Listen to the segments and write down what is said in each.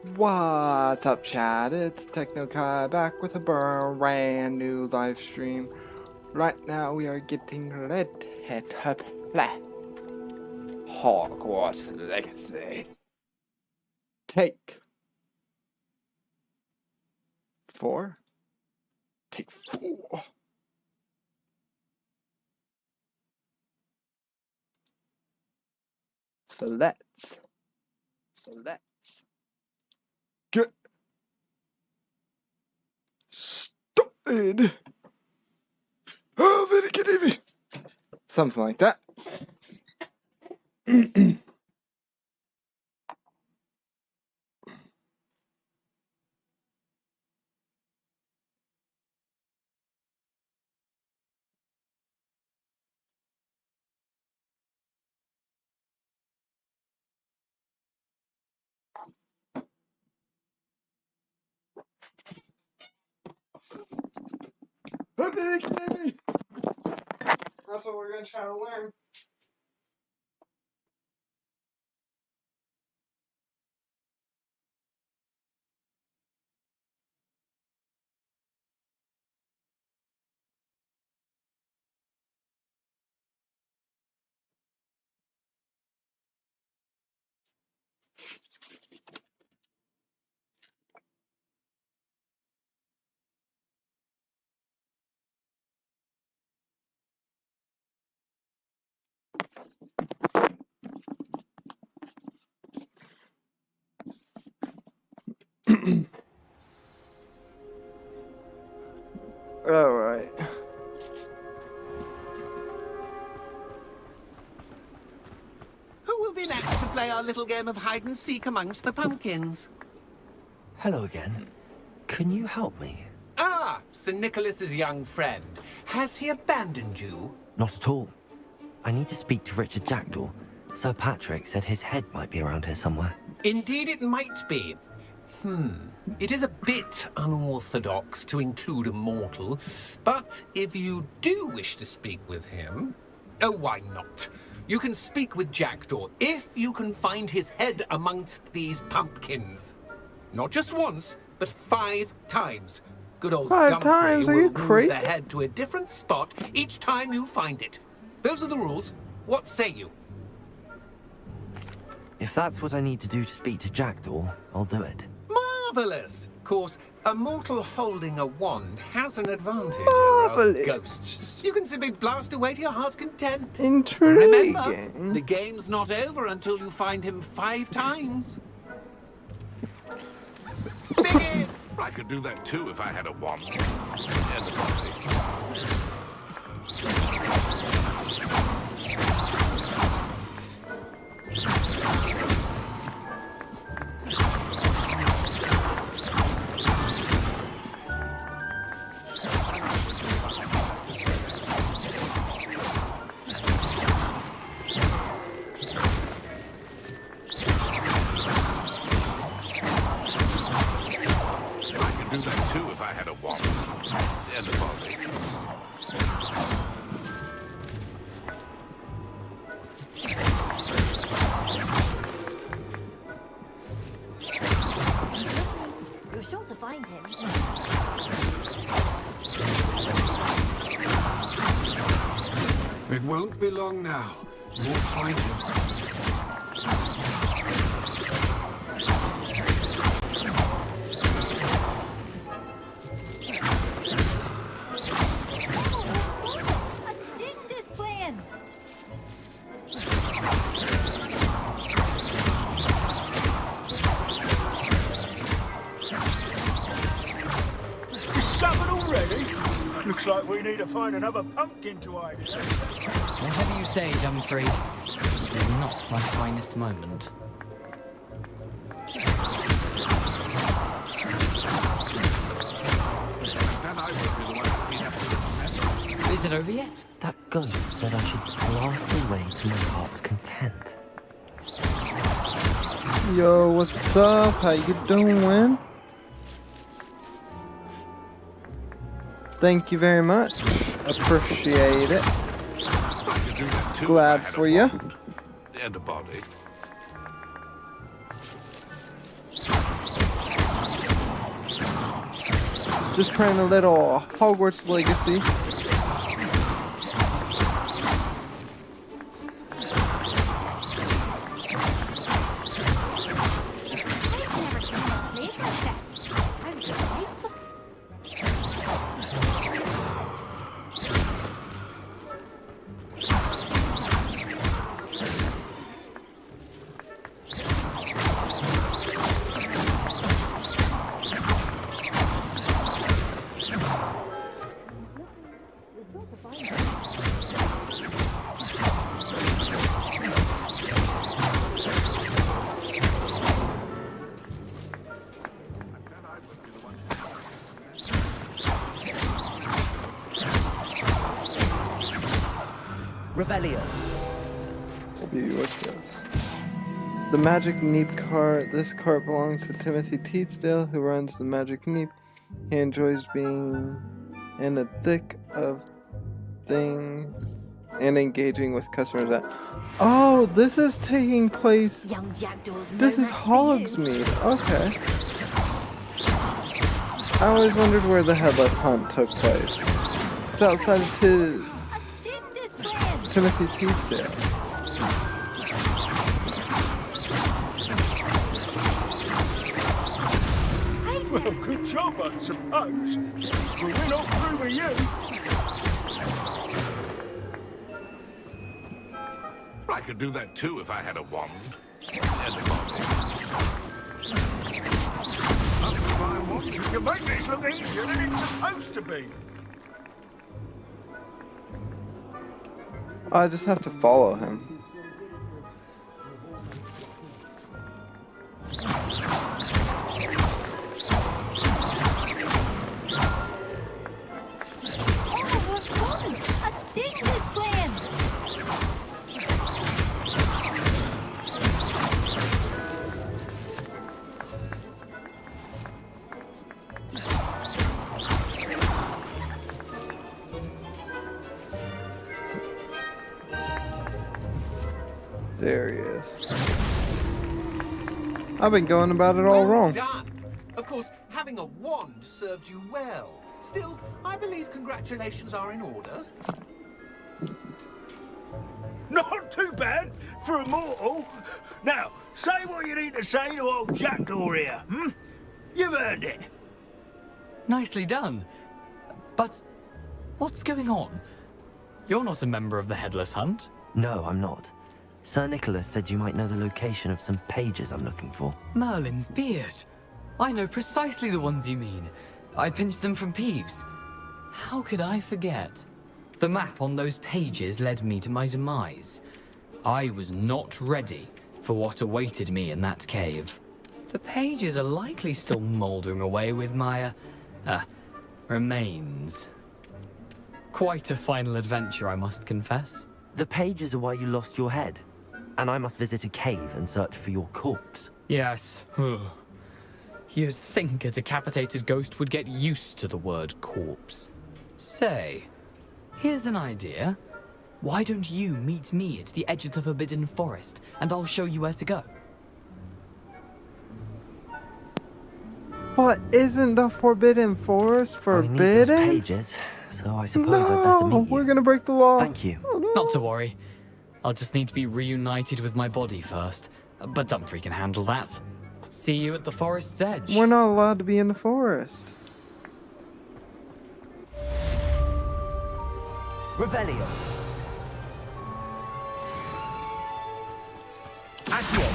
What's up, chat? It's TechnoKyOg back with a brand new live stream. Right now, we are getting ready to play Hogwarts Legacy. Take 4. Take 4. So let's get started. Oh, very good, Evie. Something like that. Okay, Evie. That's what we're gonna try to learn. Alright. Who will be next to play our little game of hide-and-seek amongst the pumpkins? Hello again. Can you help me? Ah, Sir Nicholas's young friend. Has he abandoned you? Not at all. I need to speak to Richard Jackdaw. Sir Patrick said his head might be around here somewhere. Indeed it might be. It is a bit unorthodox to include a mortal, but if you do wish to speak with him... Oh, why not? You can speak with Jackdaw if you can find his head amongst these pumpkins. Not just once, but 5 times. Good old 5 Gumphrey times? Are will you move crazy? the head to a different spot each time you find it. Those are the rules. What say you? If that's what I need to do to speak to Jackdaw, I'll do it. Marvelous! Of course, a mortal holding a wand has an advantage over us Marvelous. ghosts. You can simply blast away to your heart's content. Intriguing. Remember, the game's not over until you find him 5 times. Begin! I could do that too if I had a wand. Do that too if I had a wand. And a body. You're sure to find him. It won't be long now. We'll find him. Looks like we need to find another pumpkin to hide in. Whatever you say, Humphrey. This is not my finest moment. Is it over yet? That ghost said I should blast away to my heart's content. Yo, what's up? How you doing? Thank you very much. Appreciate it. Glad for you. And a body. Just playing a little Hogwarts Legacy. Revelio. See, what's this? The Magic Neep cart. This cart belongs to Timothy Teetsdale, who runs the Magic Neep. He enjoys being in the thick of things and engaging with customers at... Oh, this is taking place... Young jackdaws. This is Hogsmeade. Okay. I always wondered where the Headless Hunt took place. It's outside of his... Timothy Teetsdale. Well, good job, I suppose. But we're not through with you. I could do that too if I had a wand. And a body. You make this look easier than it's supposed to be. I just have to follow him. There he is. I've been going about it all wrong. Done. Of course, having a wand served you well. Still, I believe congratulations are in order. Not too bad for a mortal. Now, say what you need to say to old Jackdaw here, hmm? You've earned it. Nicely done. But what's going on? You're not a member of the Headless Hunt. No, I'm not. Sir Nicholas said you might know the location of some pages I'm looking for. Merlin's beard. I know precisely the ones you mean. I pinched them from Peeves. How could I forget? The map on those pages led me to my demise. I was not ready for what awaited me in that cave. The pages are likely still mouldering away with my, remains. Quite a final adventure, I must confess. The pages are why you lost your head, and I must visit a cave and search for your corpse. Yes. You'd think a decapitated ghost would get used to the word corpse. Say, here's an idea. Why don't you meet me at the edge of the Forbidden Forest, and I'll show you where to go? But isn't the Forbidden Forest forbidden? I need those pages, so I suppose I'd better meet you. We're gonna break the law. Thank you. Oh, no. Not to worry. I'll just need to be reunited with my body first. But Dumfries can handle that. See you at the forest's edge. We're not allowed to be in the forest. Revelio. Accio.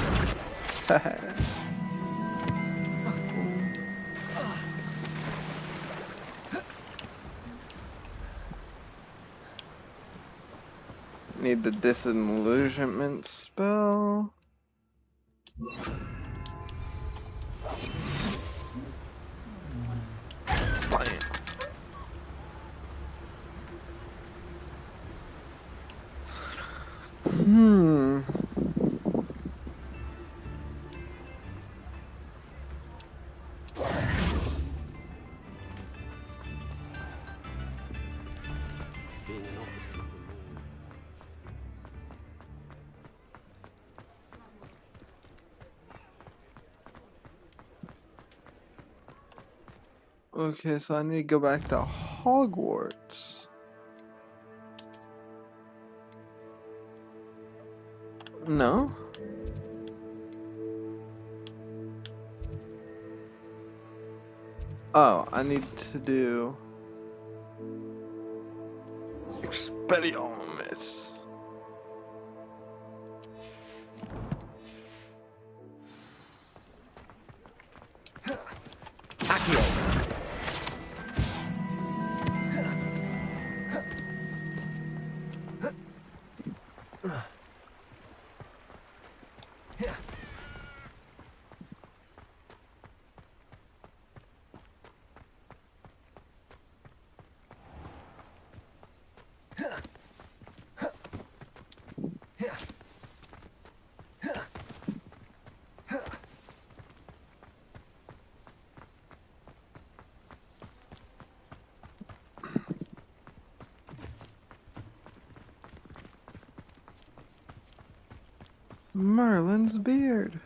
Need the disillusionment spell. Okay, so I need to go back to Hogwarts. No? Oh, I need to do Expelliarmus. Accio. Merlin's beard.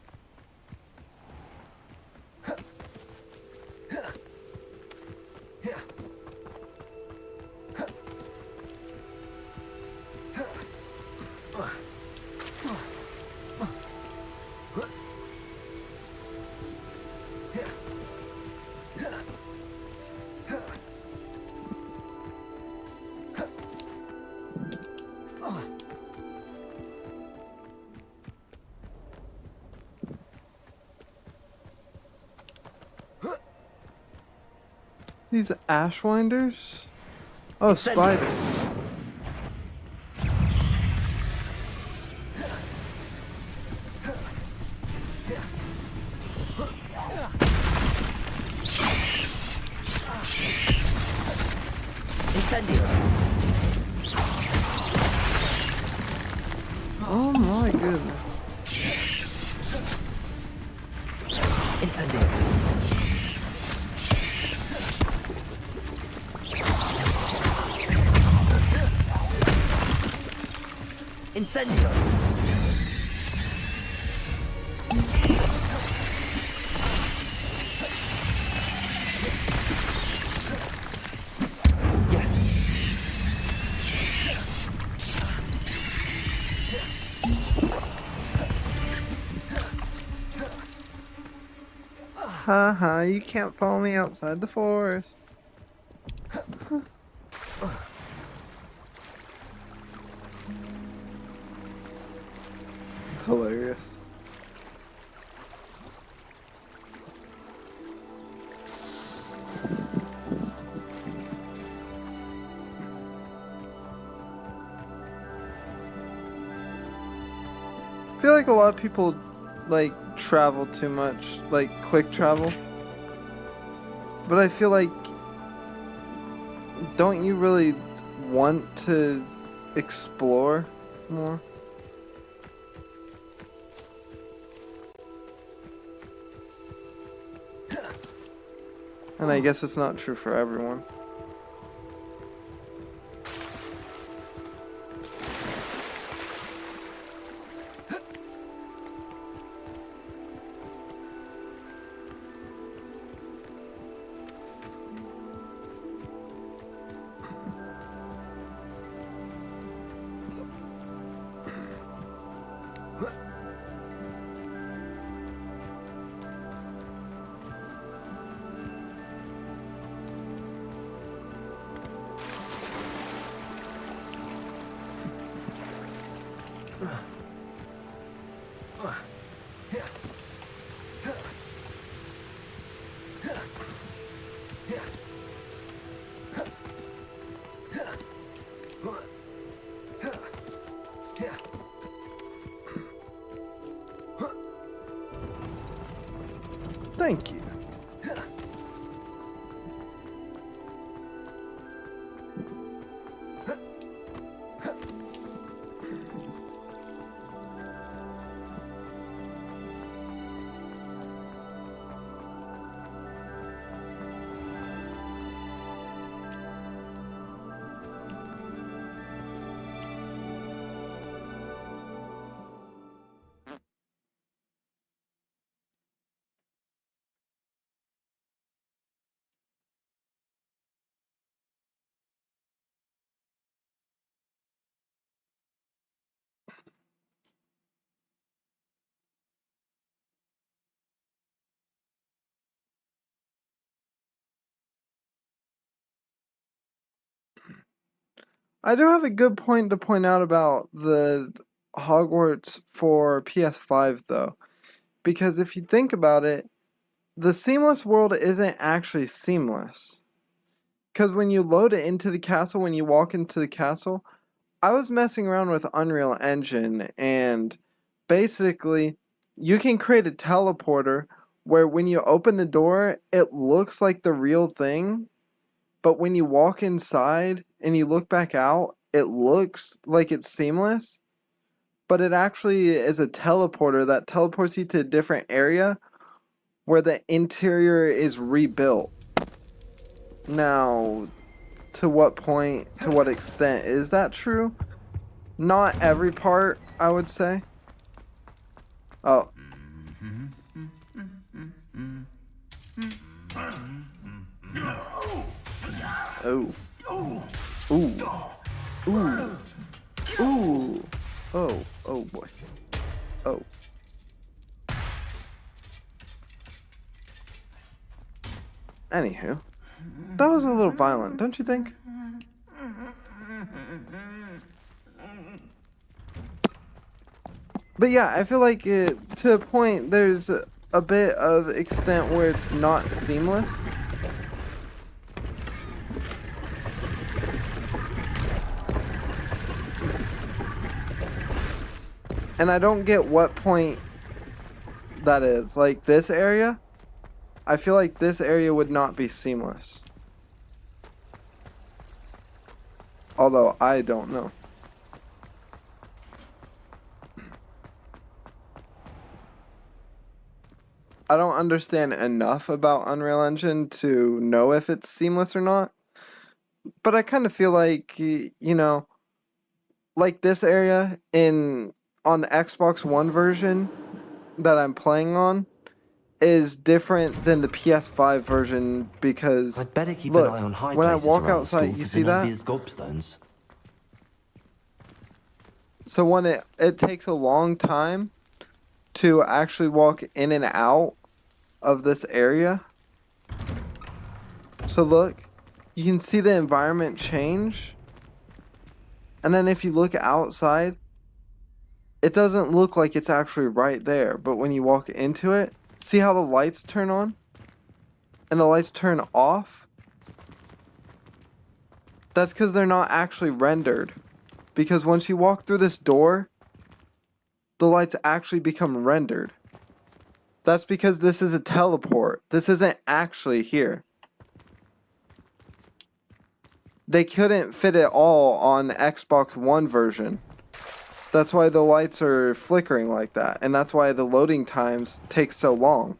These ashwinders? Oh, spiders. Incendio. Oh my goodness. Incendio. Incendio. Yes. Haha, you can't follow me outside the forest. It's hilarious. I feel like a lot of people like travel too much, like quick travel. But I feel like, don't you really want to explore more? And I guess it's not true for everyone. Thank you. I do have a good point to point out about the Hogwarts for PS5 though. Because if you think about it, the seamless world isn't actually seamless. Because when you load it into the castle, when you walk into the castle, I was messing around with Unreal Engine, and basically, you can create a teleporter where when you open the door, it looks like the real thing, but when you walk inside and you look back out, it looks like it's seamless, but it actually is a teleporter that teleports you to a different area where the interior is rebuilt. Now, to what point, to what extent is that true? Not every part, I would say. Oh. Oh. Ooh. Ooh. Ooh. Oh. Oh boy. Oh. Anywho. That was a little violent, don't you think? But yeah, I feel like to a point there's a bit of extent where it's not seamless. And I don't get what point that is. Like this area, I feel like this area would not be seamless. Although I don't know. I don't understand enough about Unreal Engine to know if it's seamless or not. But I kind of feel like, you know, like this area on the Xbox One version that I'm playing on is different than the PS5 version because I'd better keep look, an eye on high when I places walk around outside, school you for see that? Zenobia's gobstones. So when it takes a long time to actually walk in and out of this area. So look, you can see the environment change. And then if you look outside, it doesn't look like it's actually right there. But when you walk into it, see how the lights turn on? And the lights turn off? That's because they're not actually rendered. Because once you walk through this door, the lights actually become rendered. That's because this is a teleport. This isn't actually here. They couldn't fit it all on Xbox One version. That's why the lights are flickering like that. And that's why the loading times take so long.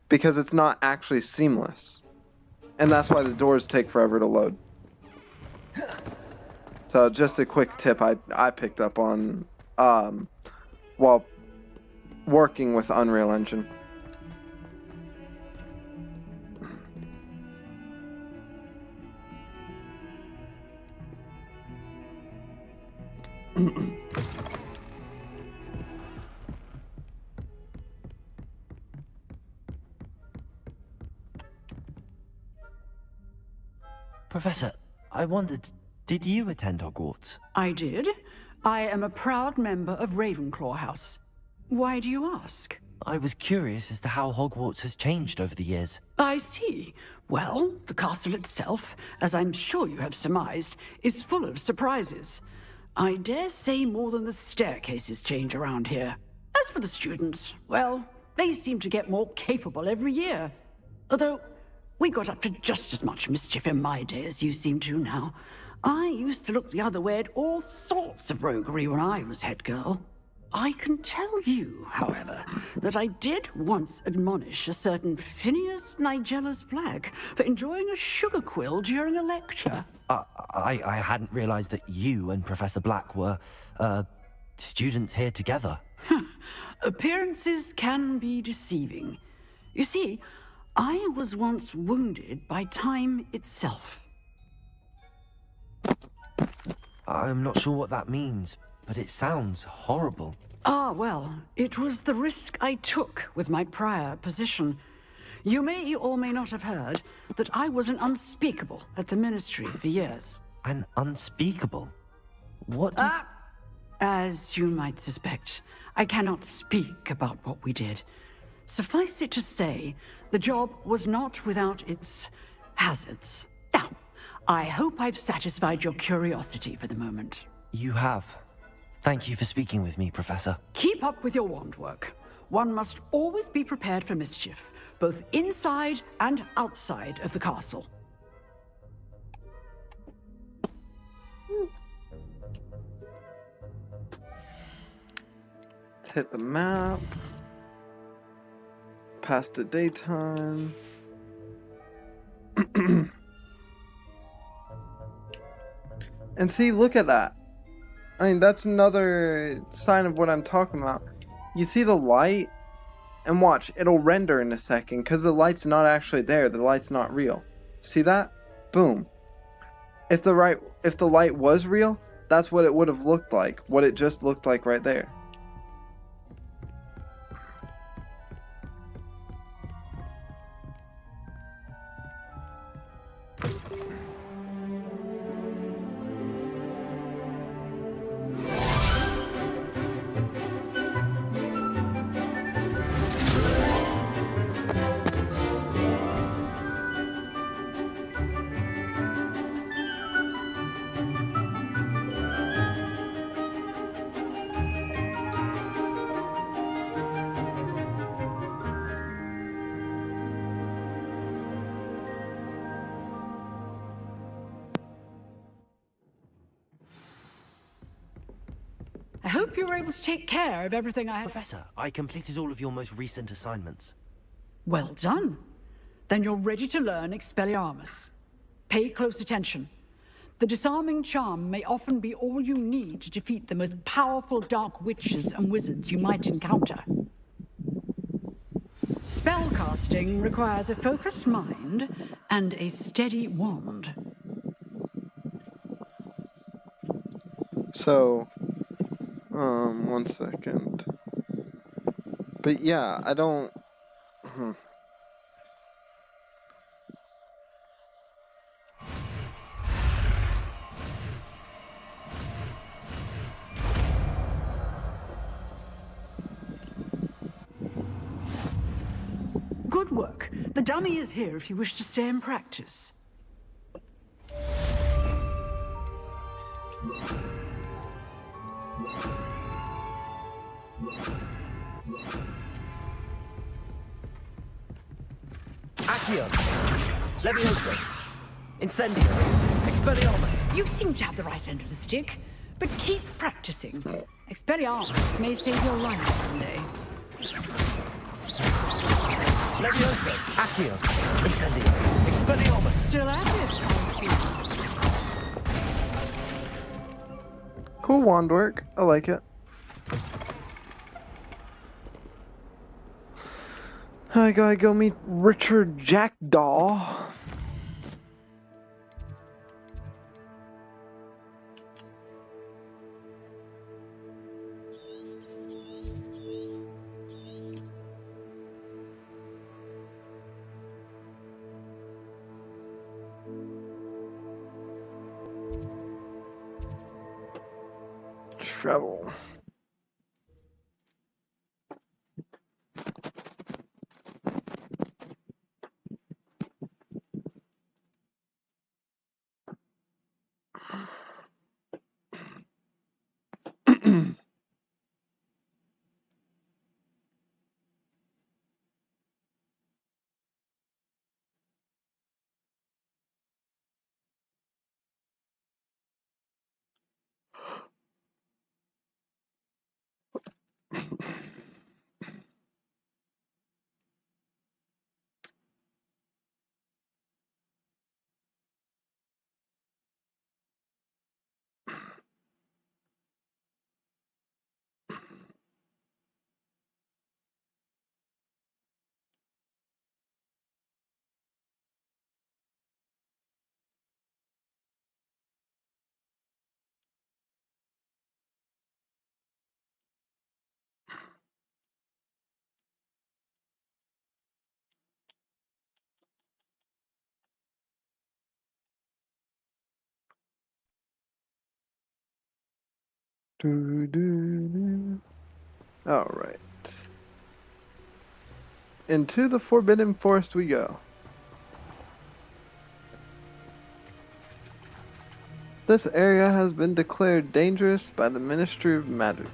Because it's not actually seamless. And that's why the doors take forever to load. So just a quick tip I picked up on while working with Unreal Engine. Professor, I wondered, did you attend Hogwarts? I did. I am a proud member of Ravenclaw House. Why do you ask? I was curious as to how Hogwarts has changed over the years. I see. Well, the castle itself, as I'm sure you have surmised, is full of surprises. I dare say more than the staircases change around here. As for the students, well, they seem to get more capable every year. Although, we got up to just as much mischief in my day as you seem to now. I used to look the other way at all sorts of roguery when I was head girl. I can tell you, however, that I did once admonish a certain Phineas Nigellus Black for enjoying a sugar quill during a lecture. I hadn't realized that you and Professor Black were, students here together. Appearances can be deceiving. You see, I was once wounded by time itself. I'm not sure what that means, but it sounds horrible. Ah, well, it was the risk I took with my prior position. You may or may not have heard that I was an unspeakable at the Ministry for years. And unspeakable. What does... As you might suspect, I cannot speak about what we did. Suffice it to say, the job was not without its hazards. Now, I hope I've satisfied your curiosity for the moment. You have. Thank you for speaking with me, Professor. Keep up with your wand work. One must always be prepared for mischief, both inside and outside of the castle. Hit the map. Past the daytime. And see, look at that. I mean, that's another sign of what I'm talking about. You see the light? And watch, it'll render in a second, because the light's not actually there. The light's not real. See that? Boom. If the light was real, that's what it would have looked like. What it just looked like right there. I hope you were able to take care of everything I had. Professor, I completed all of your most recent assignments. Well done. Then you're ready to learn Expelliarmus. Pay close attention. The disarming charm may often be all you need to defeat the most powerful dark witches and wizards you might encounter. Spellcasting requires a focused mind and a steady wand. So, 1 second. But yeah, I don't... Good work. The dummy is here if you wish to stay and practice. Accio! Levioso! Incendio! Expelliarmus! You seem to have the right end of the stick, but keep practicing. Expelliarmus may save your life someday. Levioso! Accio! Incendio! Expelliarmus! Still at it, I see. Cool wand work. I like it. I gotta go meet Richard Jackdaw. Travel. Doo-doo-doo. All right. Into the Forbidden Forest we go. This area has been declared dangerous by the Ministry of Magic.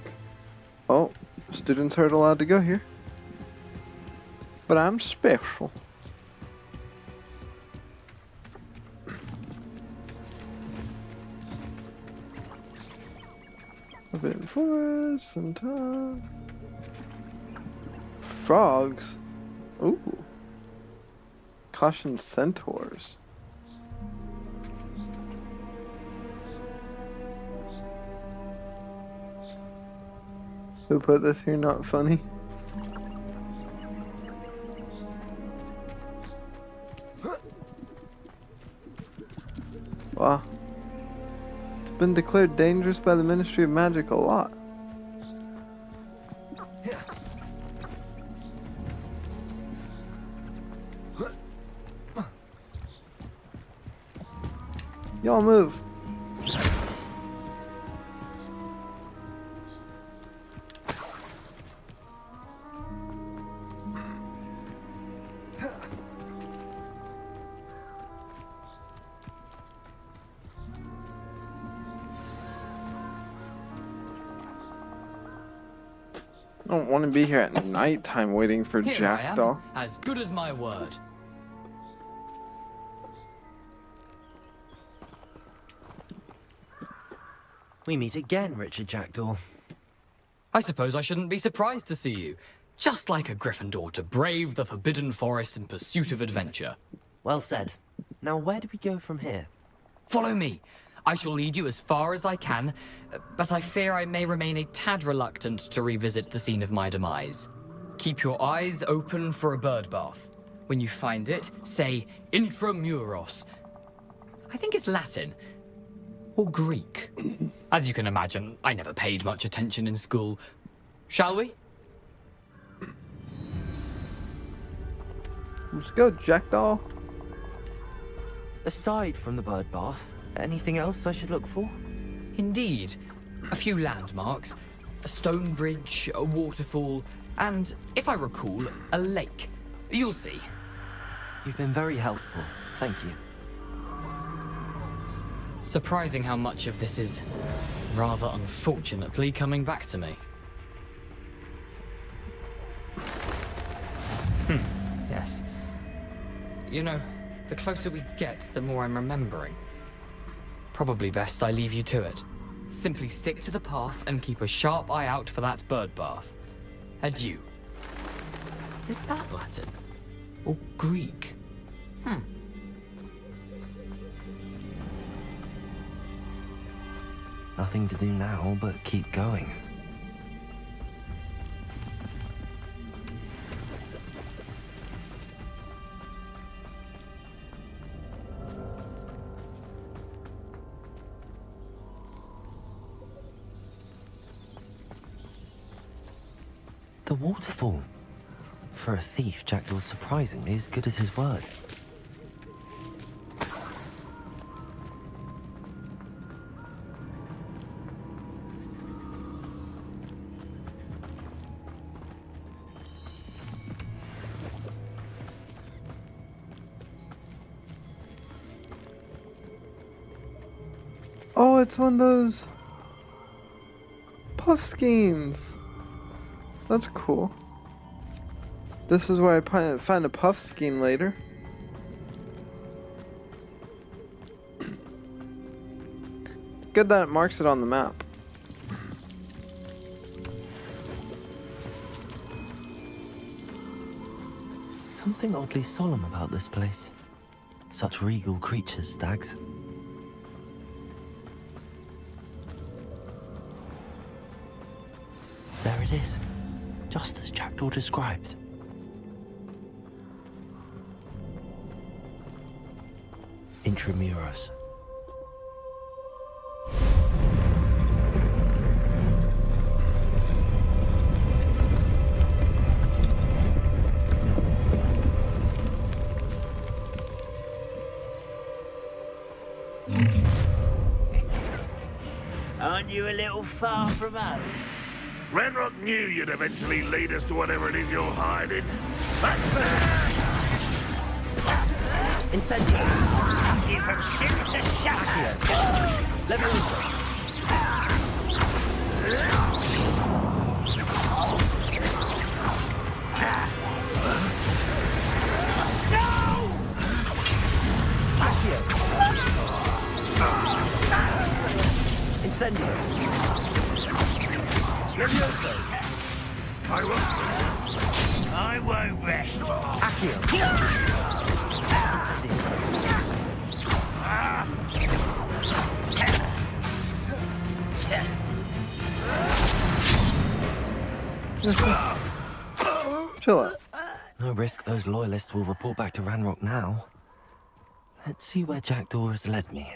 Oh, students aren't allowed to go here. But I'm special. Forbidden Forest and frogs. Ooh. Caution centaurs. Who put this here? Not funny. Wow. It's been declared dangerous by the Ministry of Magic a lot. Y'all move. I don't want to be here at nighttime waiting for Here I Jackdaw. am, as good as my word. We meet again, Richard Jackdaw. I suppose I shouldn't be surprised to see you. Just like a Gryffindor to brave the Forbidden Forest in pursuit of adventure. Well said. Now, where do we go from here? Follow me. I shall lead you as far as I can, but I fear I may remain a tad reluctant to revisit the scene of my demise. Keep your eyes open for a bird bath. When you find it, say intramuros. I think it's Latin. Or Greek. As you can imagine, I never paid much attention in school. Shall we? Let's go, Jackdaw. Aside from the bird bath, anything else I should look for? Indeed. A few landmarks, a stone bridge, a waterfall, and, if I recall, a lake. You'll see. You've been very helpful. Thank you. Surprising how much of this is, rather unfortunately, coming back to me. Yes. You know, the closer we get, the more I'm remembering. Probably best I leave you to it. Simply stick to the path and keep a sharp eye out for that bird bath. Adieu. Is that Latin? Or Greek? Nothing to do now but keep going. The waterfall. For a thief, Jackdaw's surprisingly as good as his word. Oh, it's one of those puff schemes. That's cool. This is where I find a puff scheme later. Good that it marks it on the map. Something oddly solemn about this place. Such regal creatures, stags. There it is, just as Jackdaw described. Intramuros. Aren't find you a little far from home? Renrock knew you'd eventually lead us to whatever it is you're hiding. That's Incendio! You from ship to shack. Level Incendio! Levioso! I won't rest. Accio! Incendio! Chill out. No risk those loyalists will report back to Ranrock now. Let's see where Jackdaw has led me.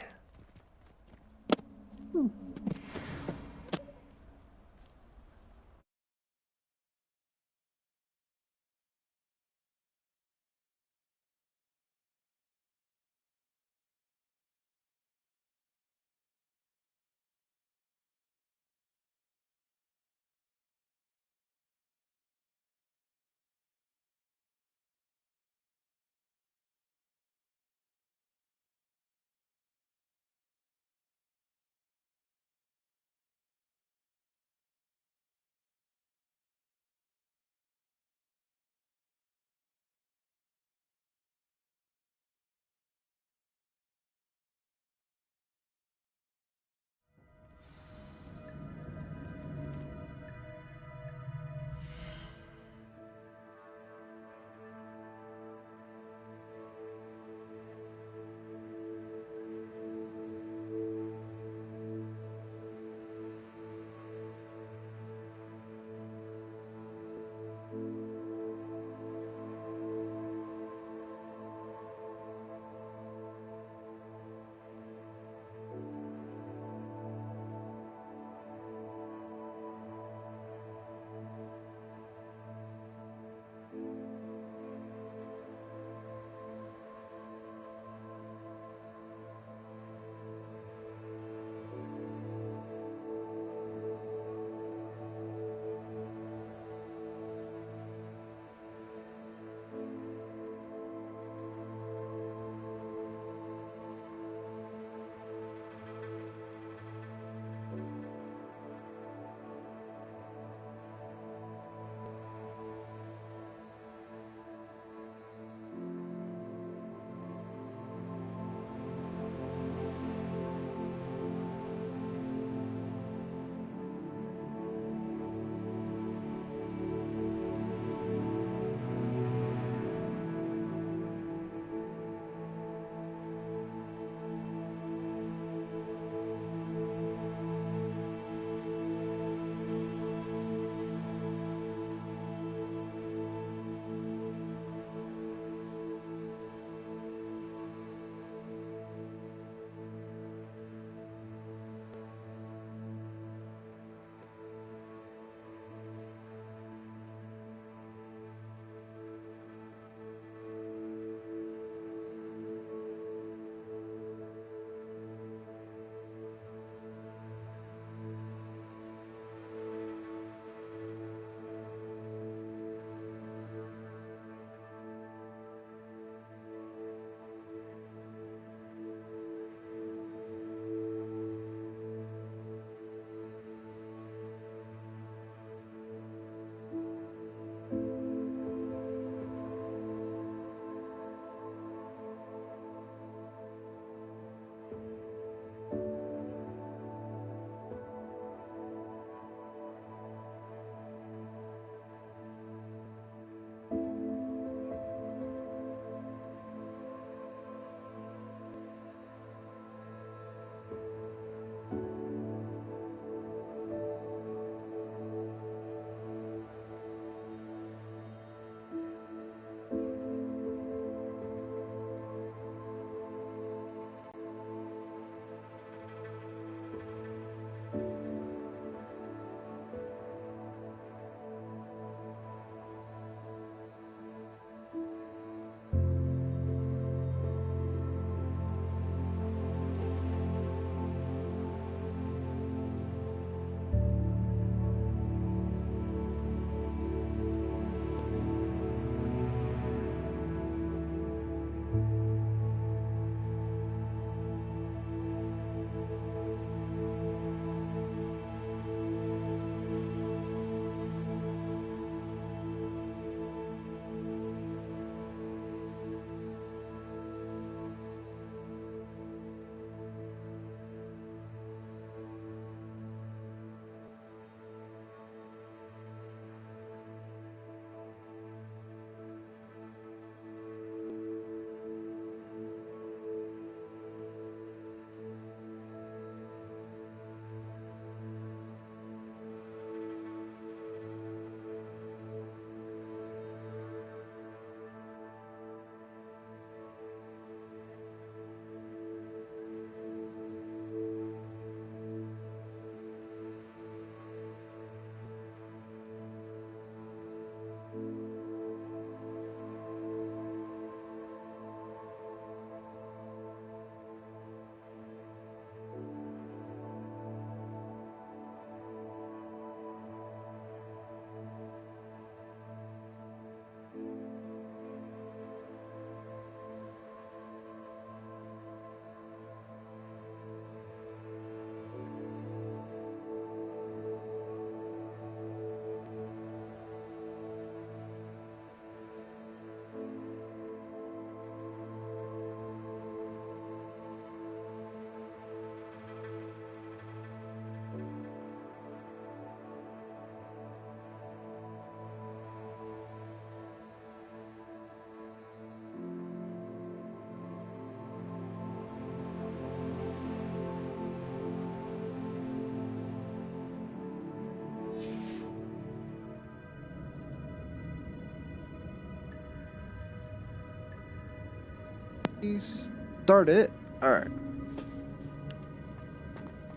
start it. Alright.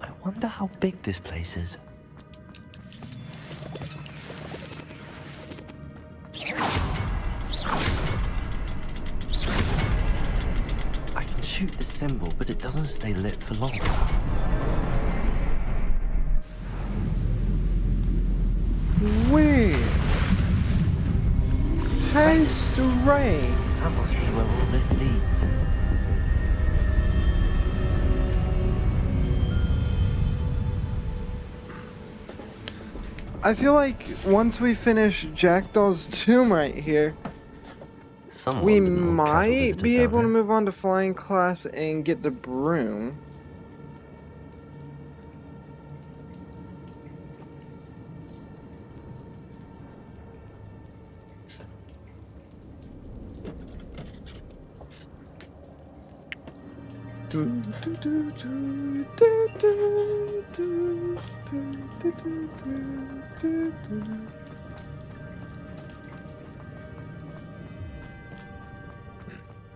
I wonder how big this place is. I can shoot the symbol, but it doesn't stay lit for long. Weird. How strange. That must be where all this leads. I feel like once we finish Jackdaw's tomb right here, Someone we didn't want casual might visitors be down able to here. move on to flying class and get the broom.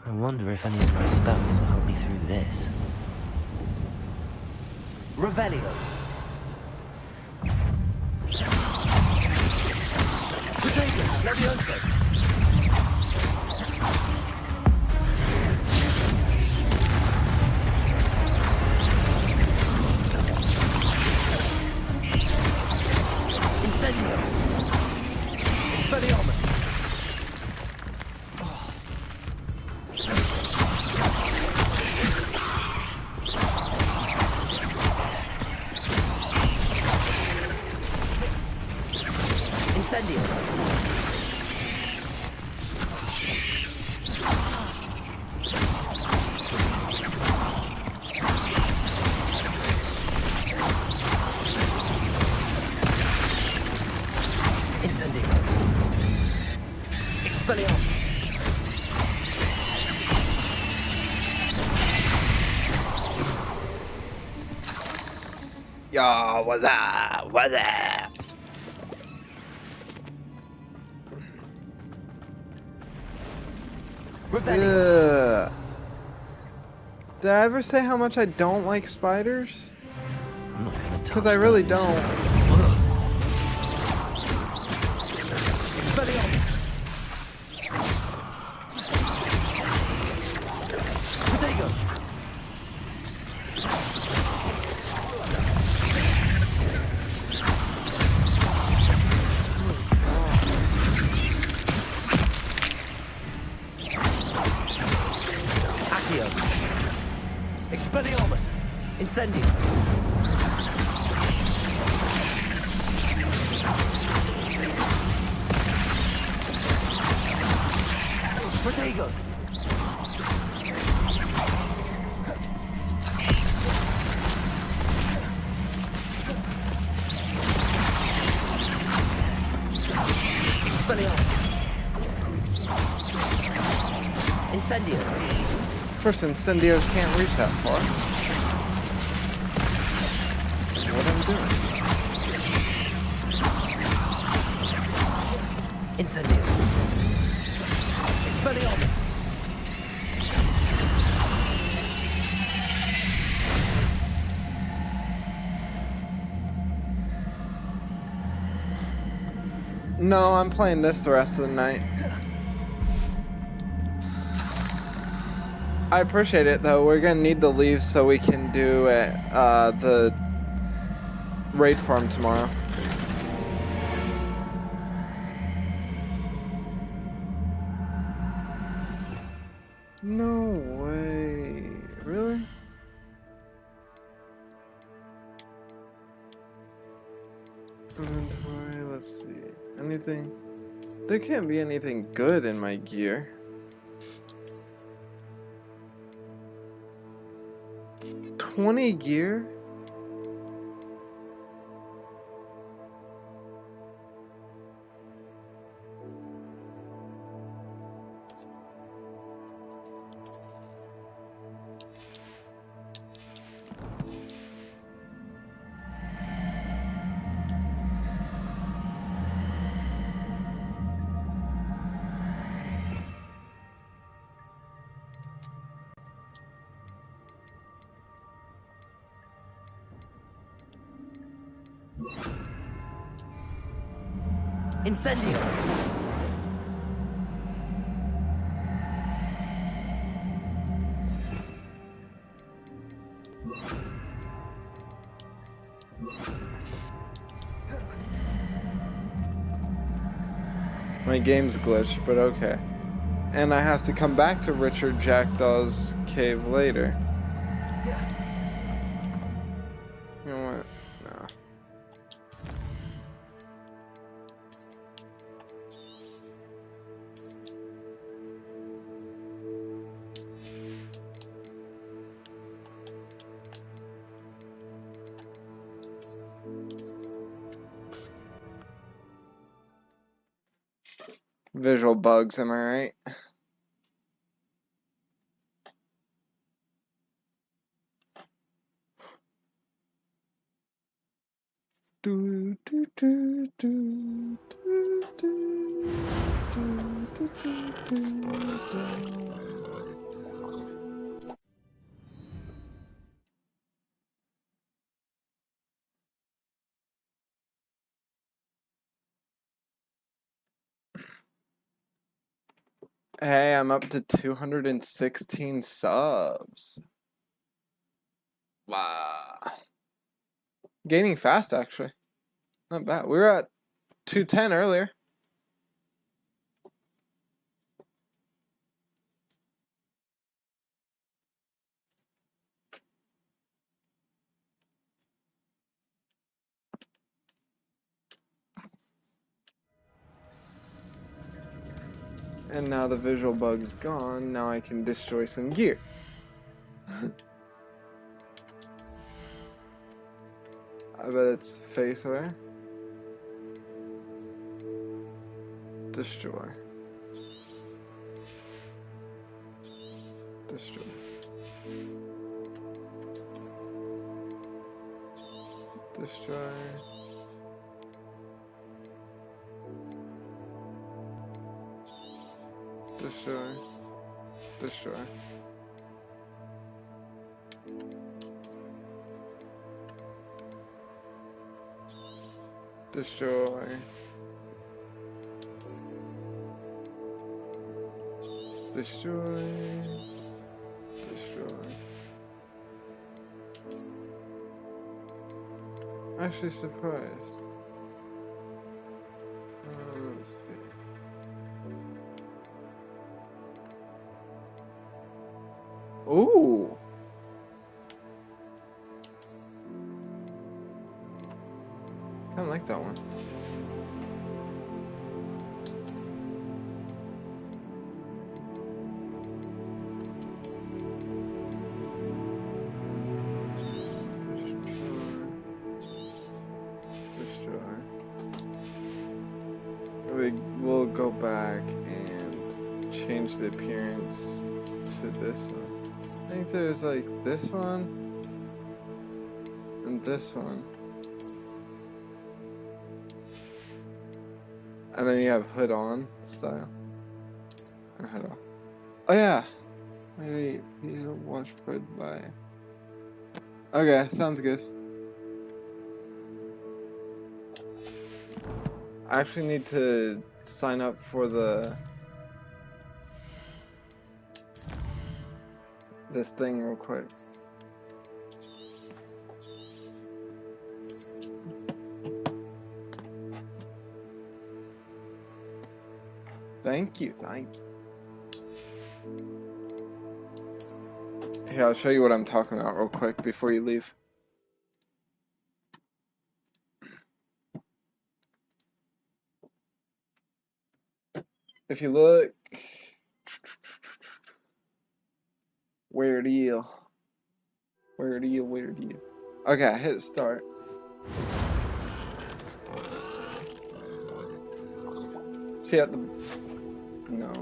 I wonder if any of my spells will help me through this. Revelio. Incendio. Expelliarmus. Incendio. Incendio. Expelliarmus. Yo, what's up? What's up? Revelio. Ugh. Did I ever say how much I don't like spiders? I'm not gonna touch Because I really those. don't. Expelliarmus. Protego. Accio. Expelliarmus. Incendio. Protego. Expelliarmus. Incendio. Of course, incendios can't reach that far. What I'm doing? Incendio. Expelliarmus. No, I'm playing this the rest of the night. I appreciate it though. We're gonna need the leave so we can do it, the raid farm tomorrow. No way. Really? Inventory, let's see. Anything? There can't be anything good in my gear. 20 gear? Incendio! My game's glitched, but okay. And I have to come back to Richard Jackdaw's cave later. You know what? No. Visual bugs, am I right? Do, do, do, do, do, do, do, do, do, do. Hey, I'm up to 216 subs. Wow. Gaining fast, actually. Not bad. We were at 210 earlier. And now the visual bug's gone. Now I can destroy some gear. I bet it's face wear. Destroy. Destroy. Destroy. Destroy. Destroy. Destroy. Destroy. Destroy. Actually surprised. Let's see. Ooh. Kinda like that one. We'll go back and change the appearance to this one. I think there's like this one and this one. And then you have hood on style. And hood off. Oh yeah. Wait, you don't watch Fred by. Okay, sounds good. I actually need to sign up for this thing real quick. Thank you, thank you. Here, I'll show you what I'm talking about real quick before you leave. If you look, where do you? Okay, I hit start. See at the, no.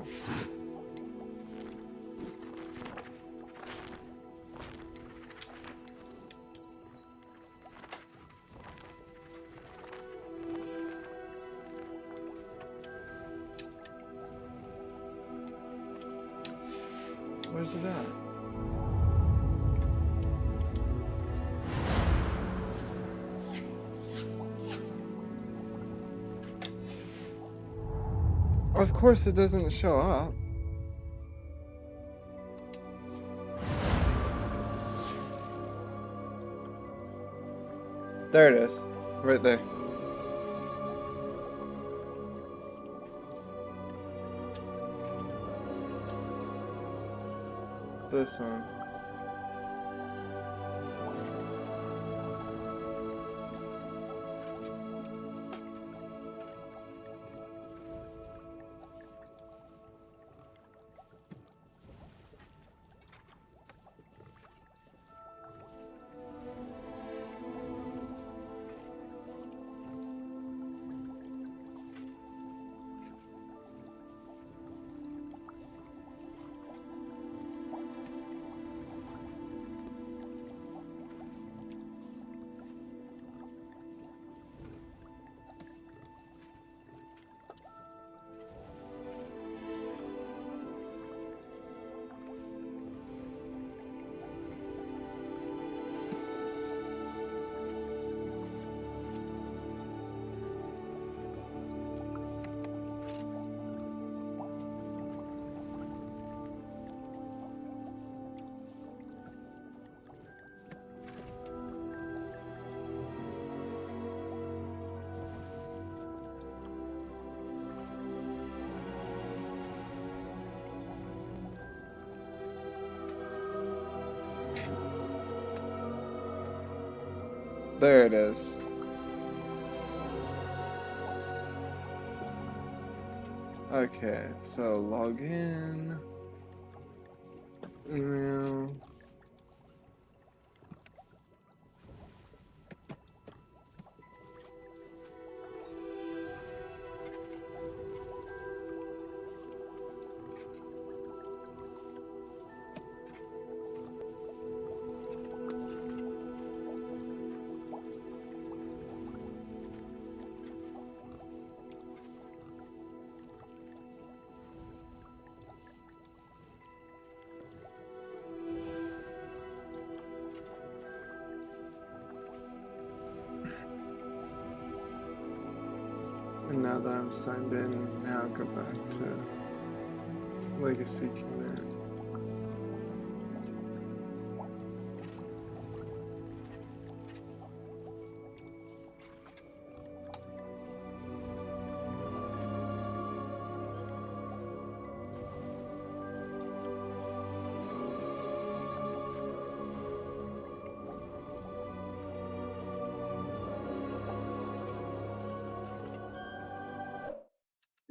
Where's it at? course it doesn't show up. There it is. Right there. This one. There it is. Okay, so log in, email. And now that I'm signed in, now go back to Legacy Command.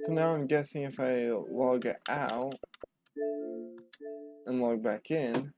So now I'm guessing if I log out and log back in,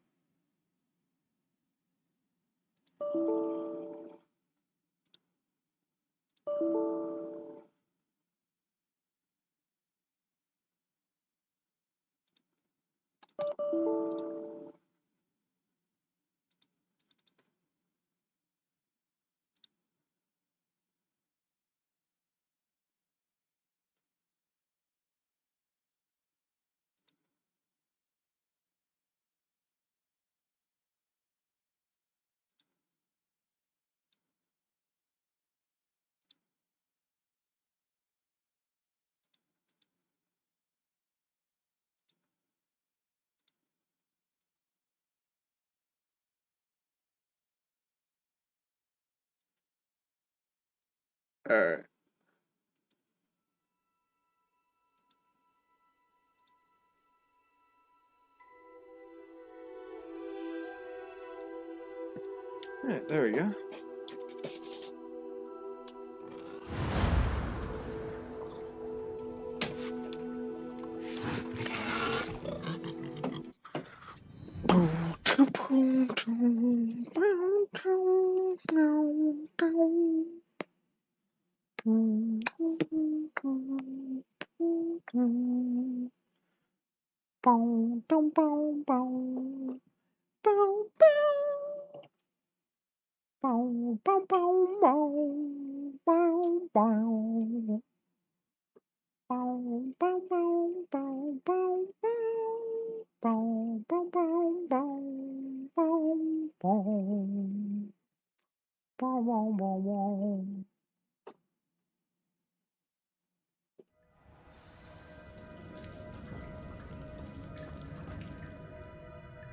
alright. Alright, there we go.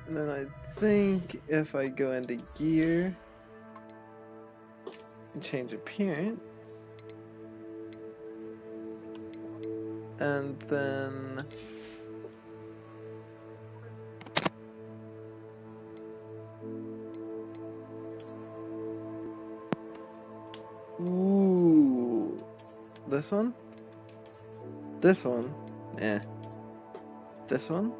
And then I think if I go into gear and change appearance, and then ooh, this one, eh, this one.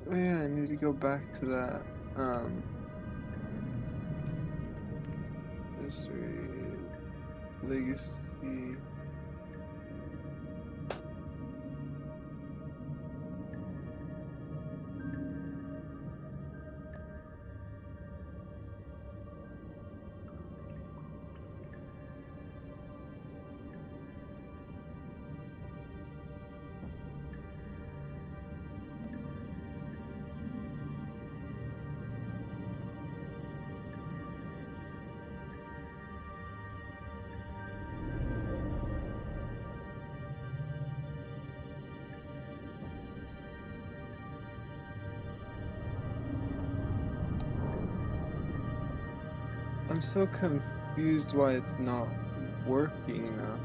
Oh yeah, I need to go back to that, history, legacy. I'm so confused why it's not working now.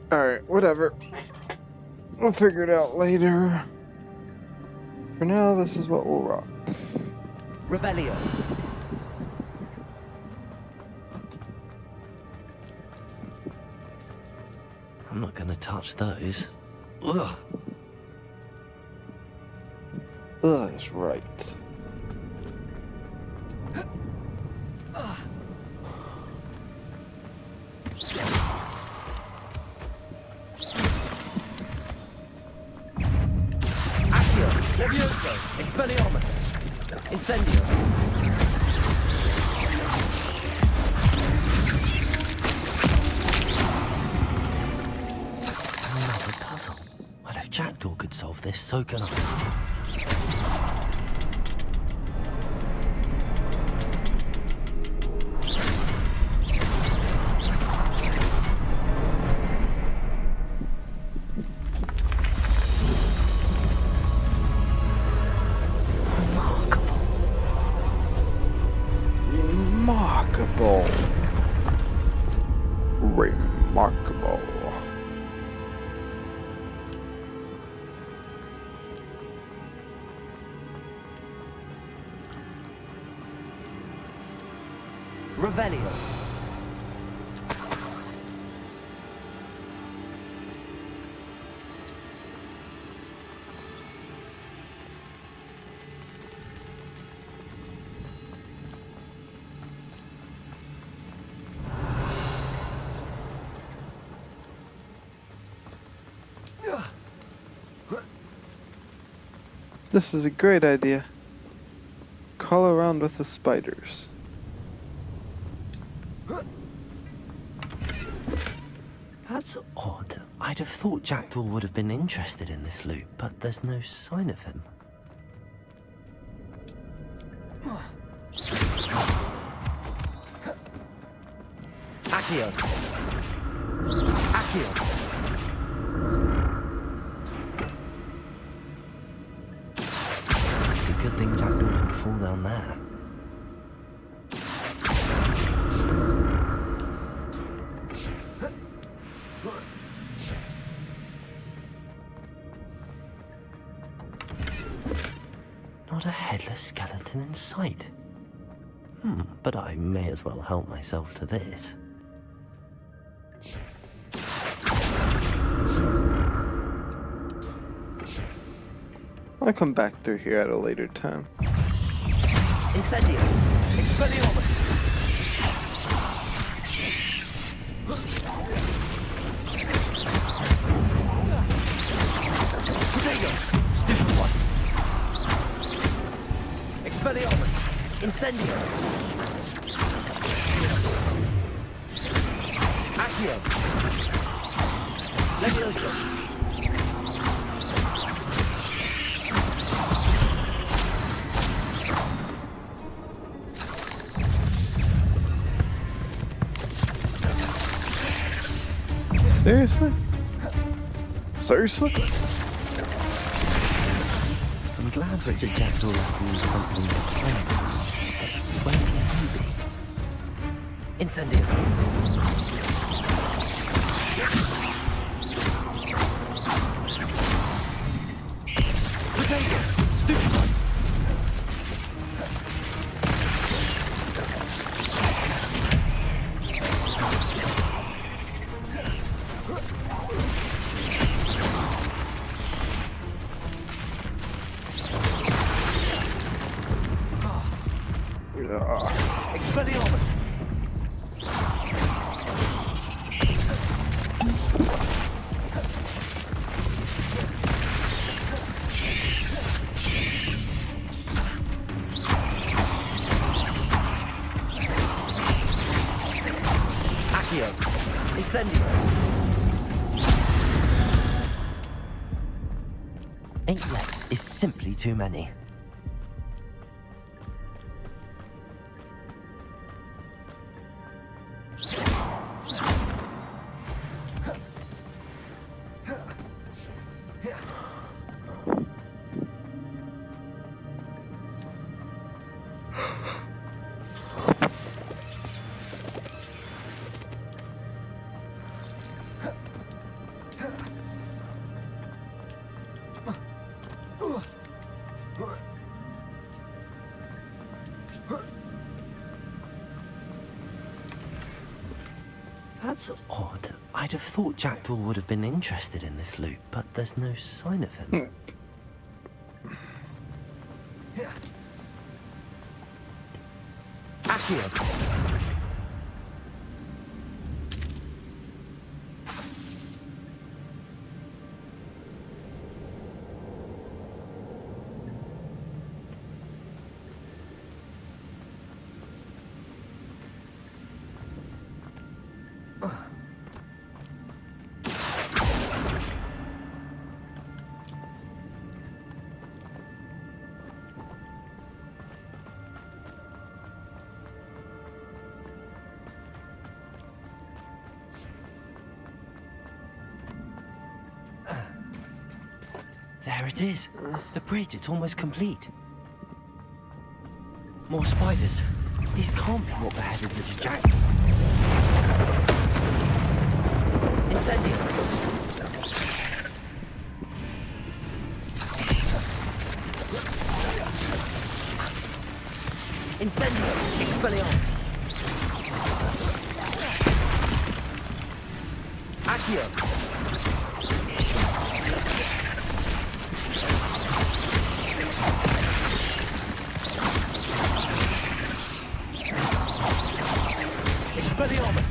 Alright, whatever. We'll figure it out later. For now, this is what we'll rock. Revelio. I'm not gonna touch those. Ugh. That's right. Levioso, Expelliarmus, Incendio. Another puzzle. Well, if Jackdaw could solve this, so can I. Remarkable. Revelio. This is a great idea. Crawl around with the spiders. That's odd. I'd have thought Jackdaw would have been interested in this loot, but there's no sign of him. Accio! Accio! It's a good thing Jackdaw didn't fall down there. Not a headless skeleton in sight. But I may as well help myself to this. I'll come back through here at a later time. Incendio! Expelliarmus! Protego! Stupid one! Expelliarmus! Incendio! Accio! Levioso! Seriously? Seriously? I'm glad Richard Jackdaw left me something behind. But where can he be? Incendio! Protego! Stupid one! Expelliarmus! Accio! Incendio! 8 legs is simply too many. That's odd. I'd have thought Jackdaw would have been interested in this loot, but there's no sign of him. Accio! There it is. The bridge, it's almost complete. More spiders. These can't be what beheaded Richard Jackdaw. Incendio! Incendio! Expelliarmus! Accio! Expelliarmus!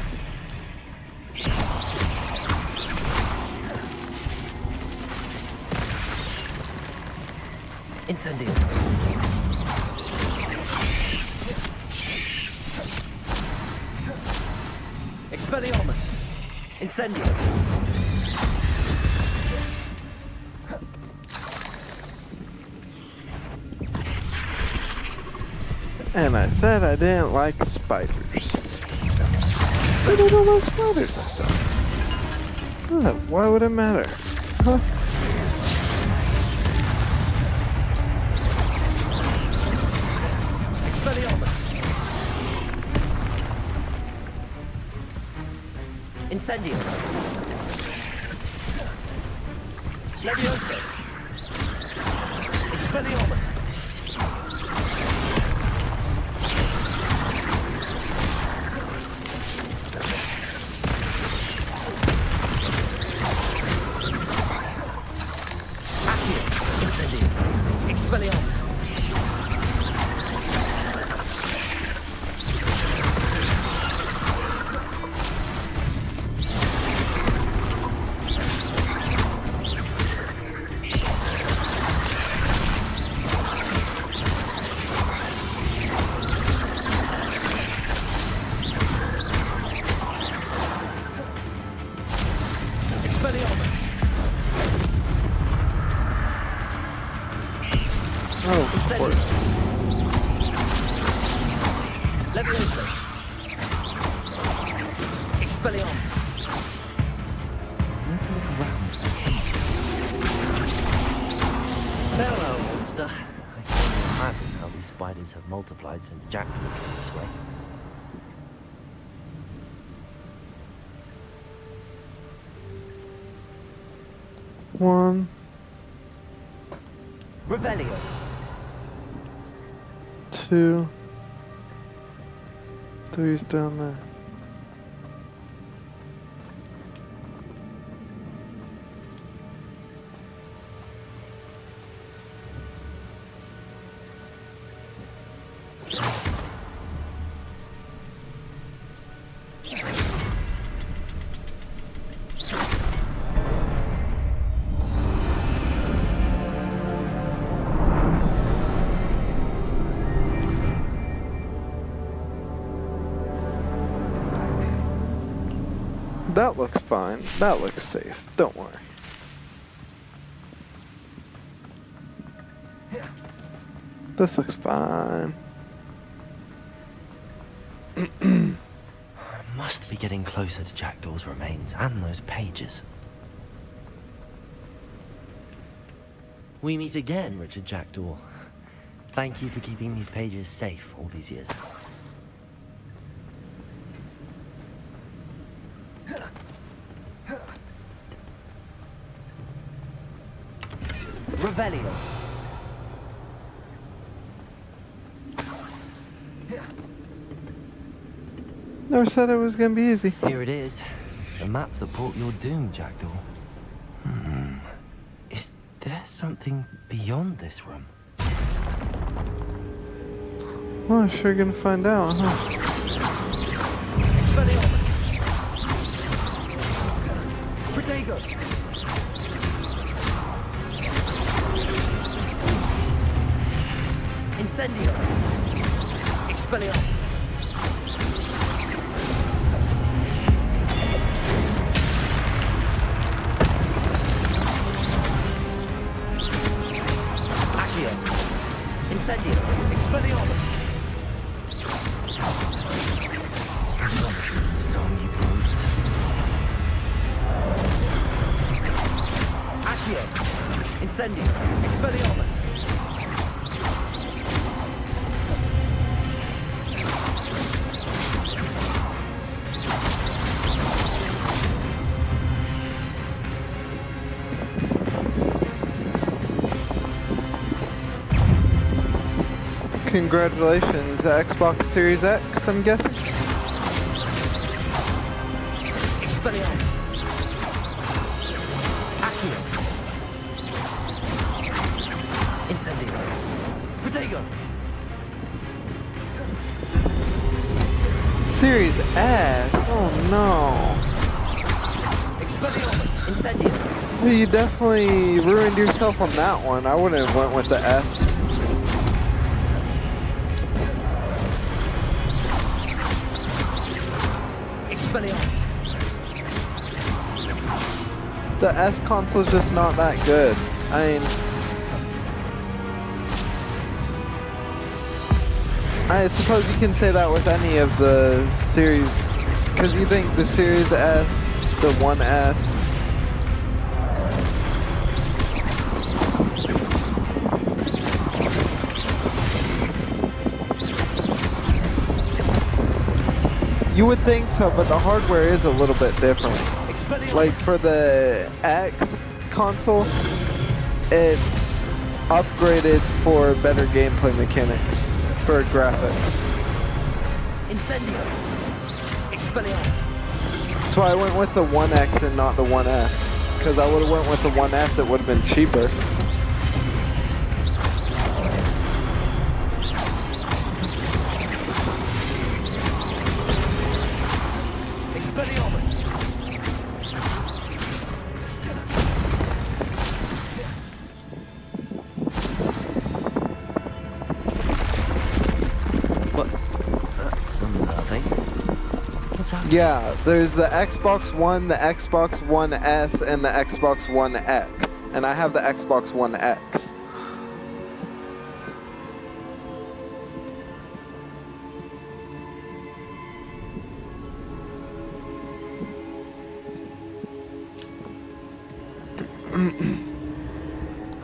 Incendio. Expelliarmus. Incendio. And I said I didn't like spiders. But I don't like spiders, I said. Why would it matter? Huh? Expelliarmus. Incendio. Levioso. Expelliarmus. Accio. Incendio. Expelliarmus. Expelliarmus. Oh, of course. Levioso. Expelliarmus. Need to look around for Farewell, monster. I can't imagine how these spiders have multiplied since Jack came this way. One, Revelio. 2, 3's down there. That looks fine. That looks safe. Don't worry. This looks fine. I must be getting closer to Jackdaw's remains and those pages. We meet again, Richard Jackdaw. Thank you for keeping these pages safe all these years. Revelio. Never said it was gonna be easy. Here it is. The map that brought your doom, Jackdaw. Is there something beyond this room? Well, sure gonna find out, huh? Expelliarmus. Protego. Incendio. Expelliarmus. Accio. Incendio. Expelliarmus. Expelliarmus, disarm you brutes. Accio. Incendio. Expelliarmus. Congratulations, Xbox Series X, I'm guessing. Expelliarmus. Accio. Incendio. Protego. Series S? Oh no. Expelliarmus. Incendio. You definitely ruined yourself on that one. I wouldn't have went with the S. Expelliarmus. The S console's just not that good. I mean, I suppose you can say that with any of the series, because you think the Series S, the 1S, you would think so, but the hardware is a little bit different. Like for the X console, it's upgraded for better gameplay mechanics, for graphics. Incendio. Expelliarmus. So I went with the 1X and not the 1S, because I would have went with the 1S, it would have been cheaper. Expelliarmus. What? That's unnerving. What's happening? Yeah, there's the Xbox One, the Xbox One S, and the Xbox One X. And I have the Xbox One X.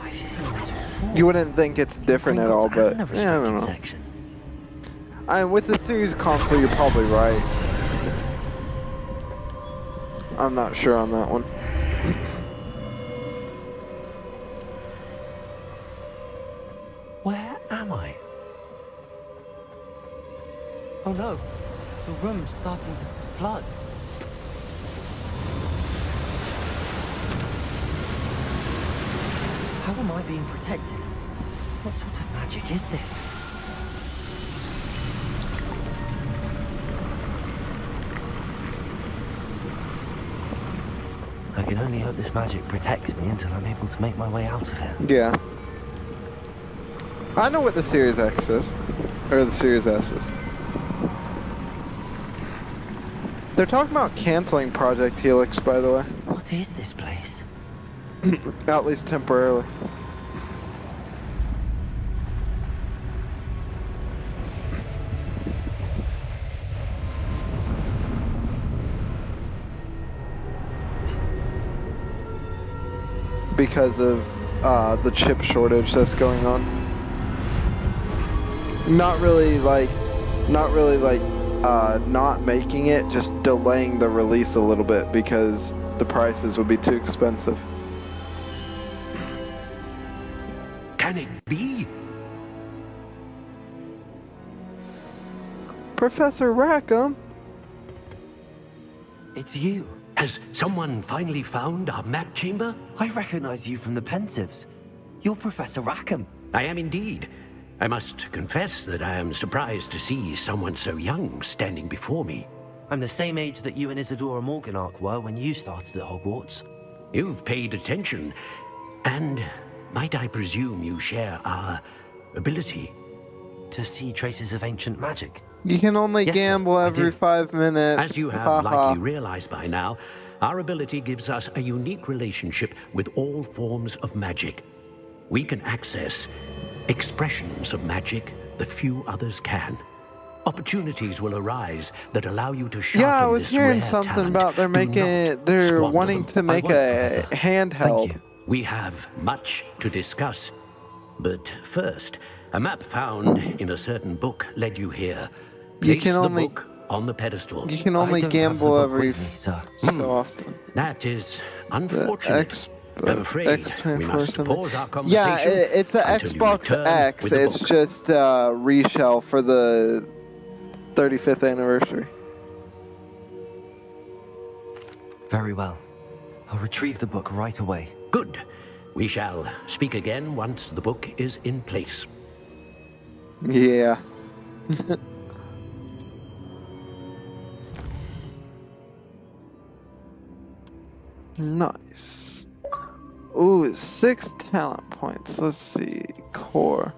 I've seen this before. You wouldn't think it's different at all, but And the yeah, I don't restricted know. section. With the Series console, you're probably right. I'm not sure on that one. Where am I? Oh no, the room's starting to flood. How am I being protected? What sort of magic is this? I can only hope this magic protects me until I'm able to make my way out of here. Yeah. I know what the Series X is. Or the Series S is. They're talking about canceling Project Helix, by the way. What is this place? At least temporarily. Because of the chip shortage that's going on. Not really like not making it, just delaying the release a little bit because the prices would be too expensive. Can it be? Professor Rackham? It's you. Has someone finally found our map chamber? I recognize you from the Pensives. You're Professor Rackham. I am indeed. I must confess that I am surprised to see someone so young standing before me. I'm the same age that you and Isadora Morganach were when you started at Hogwarts. You've paid attention, and might I presume you share our ability? To see traces of ancient magic. You can only Yes, sir, gamble I every do. 5 minutes. As you have likely realized by now, our ability gives us a unique relationship with all forms of magic. We can access expressions of magic that few others can. Opportunities will arise that allow you to sharpen Yeah, I was this hearing rare something talent. about they're Do making not it, they're squander wanting them. to make won't, a Professor. handheld. Thank you. We have much to discuss. But first, a map found in a certain book led you here. You Place can the only- book on the pedestal. You can I only don't have the gamble book every with me, sir. so often. That is The unfortunate. I'm afraid we must pause our Yeah, conversation. it's the until you Xbox return X. with the It's book. just reshell for the 35th anniversary. Very well. I'll retrieve the book right away. Good. We shall speak again once the book is in place. Yeah. Nice. Ooh, 6 talent points. Let's see. Core.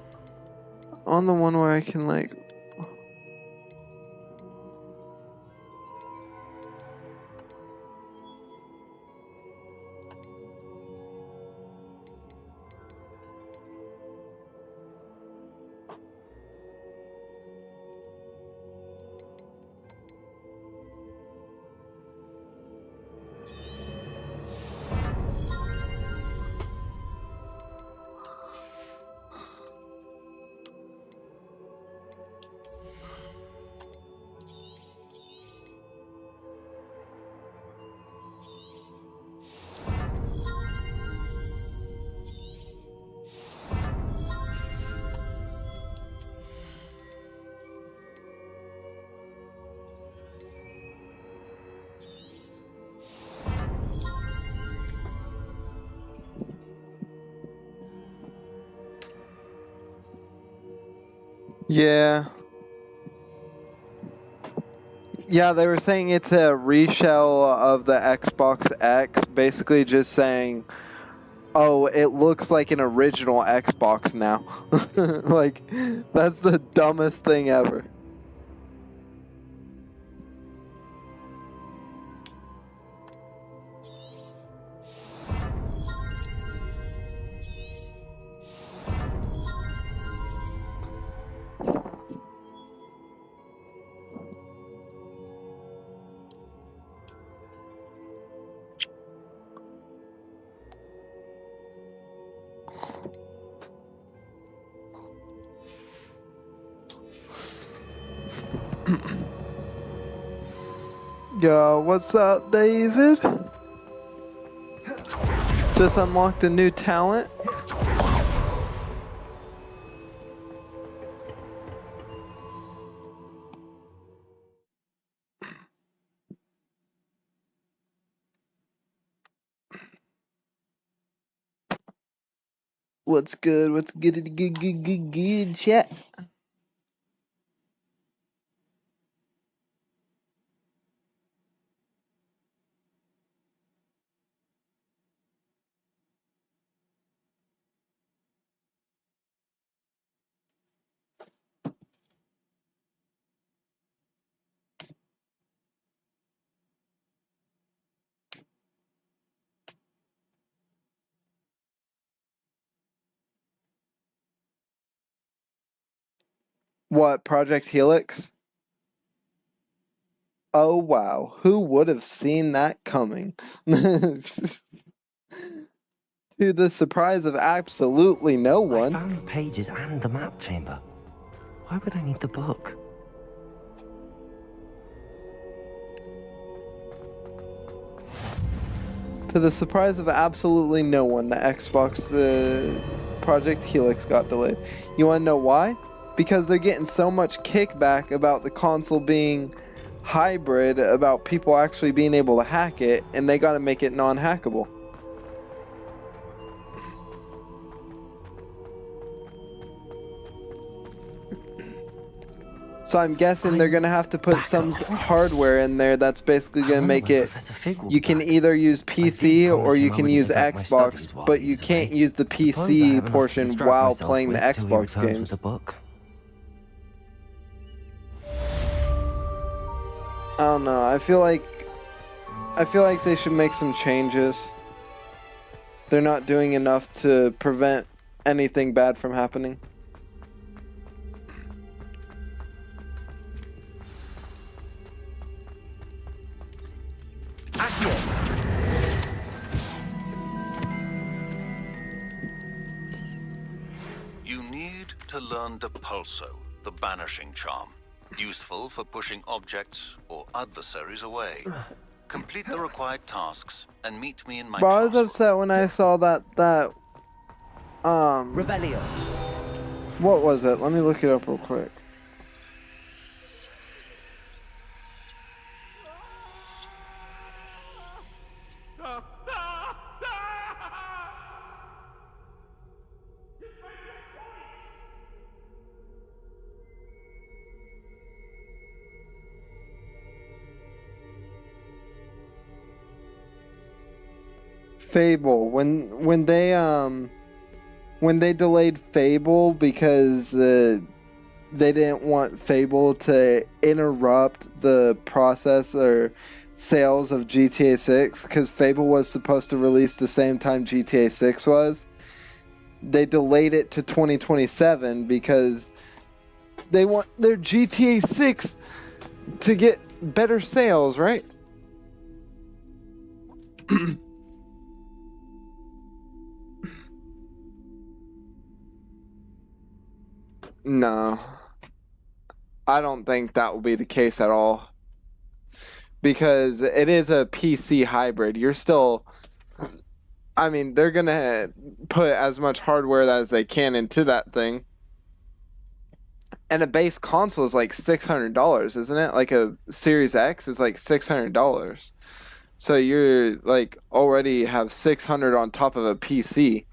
On the one where I can, like... Yeah. Yeah, they were saying it's a reshell of the Xbox X, basically just saying, oh, it looks like an original Xbox now. Like, that's the dumbest thing ever. Yo, what's up, David? Just unlocked a new talent. What's good? What's good? Good, chat. What, Project Helix? Oh wow, who would have seen that coming? To the surprise of absolutely no I one. found the pages and the map chamber. Why would I need the book? To the surprise of absolutely no one, the Xbox Project Helix got delayed. You want to know why? Because they're getting so much kickback about the console being hybrid, about people actually being able to hack it, and they got to make it non-hackable. So I'm guessing they're gonna have to put some hardware in there that's basically gonna make it. You can either use PC or you can use Xbox, but you can't use the PC portion while playing the Xbox games. I don't know. I feel like they should make some changes. They're not doing enough to prevent anything bad from happening. You need to learn Depulso, the banishing charm. Useful for pushing objects or adversaries away. Complete the required tasks and meet me in my But I was upset when I saw that Revelio. What was it? Let me look it up real quick. Fable. When they delayed Fable because they didn't want Fable to interrupt the process or sales of GTA 6, because Fable was supposed to release the same time GTA 6 was. They delayed it to 2027 because they want their GTA 6 to get better sales, right? No. I don't think that will be the case at all. Because it is a PC hybrid. You're still... I mean, they're going to put as much hardware as they can into that thing. And a base console is like $600, isn't it? Like a Series X is like $600. So you're like already have $600 on top of a PC.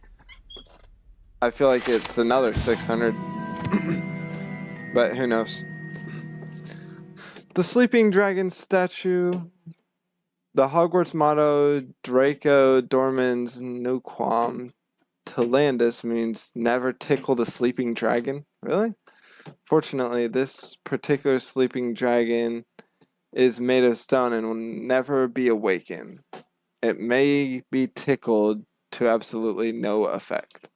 I feel like it's another $600. But who knows? The Sleeping Dragon statue. The Hogwarts motto, Draco Dormans Nuquam Talandus, means never tickle the sleeping dragon. Really? Fortunately, this particular sleeping dragon is made of stone and will never be awakened. It may be tickled to absolutely no effect.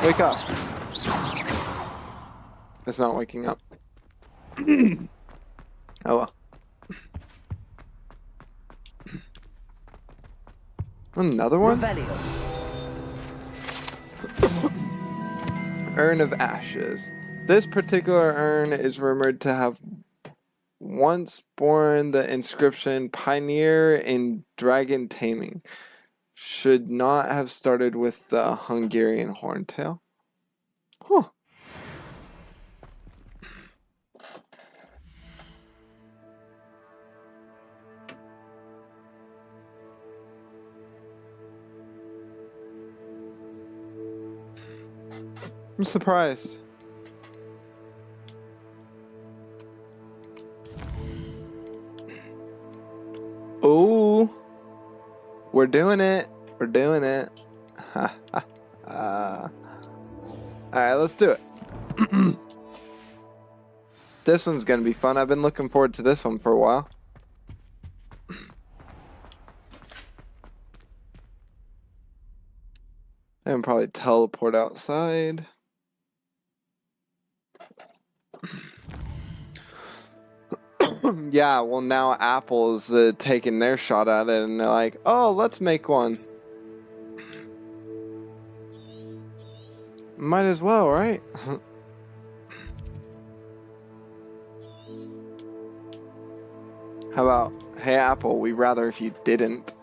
Wake up. It's not waking up. Oh well. Another one? Urn of Ashes. This particular urn is rumored to have once borne the inscription Pioneer in Dragon Taming. Should not have started with the Hungarian Horntail. Huh. I'm surprised. Oh, we're doing it. We're doing it. Alright, let's do it. This one's gonna be fun. I've been looking forward to this one for a while. And probably teleport outside. Yeah, well now Apple's taking their shot at it and they're like, oh, let's make one. Might as well, right? How about, hey Apple, we'd rather if you didn't.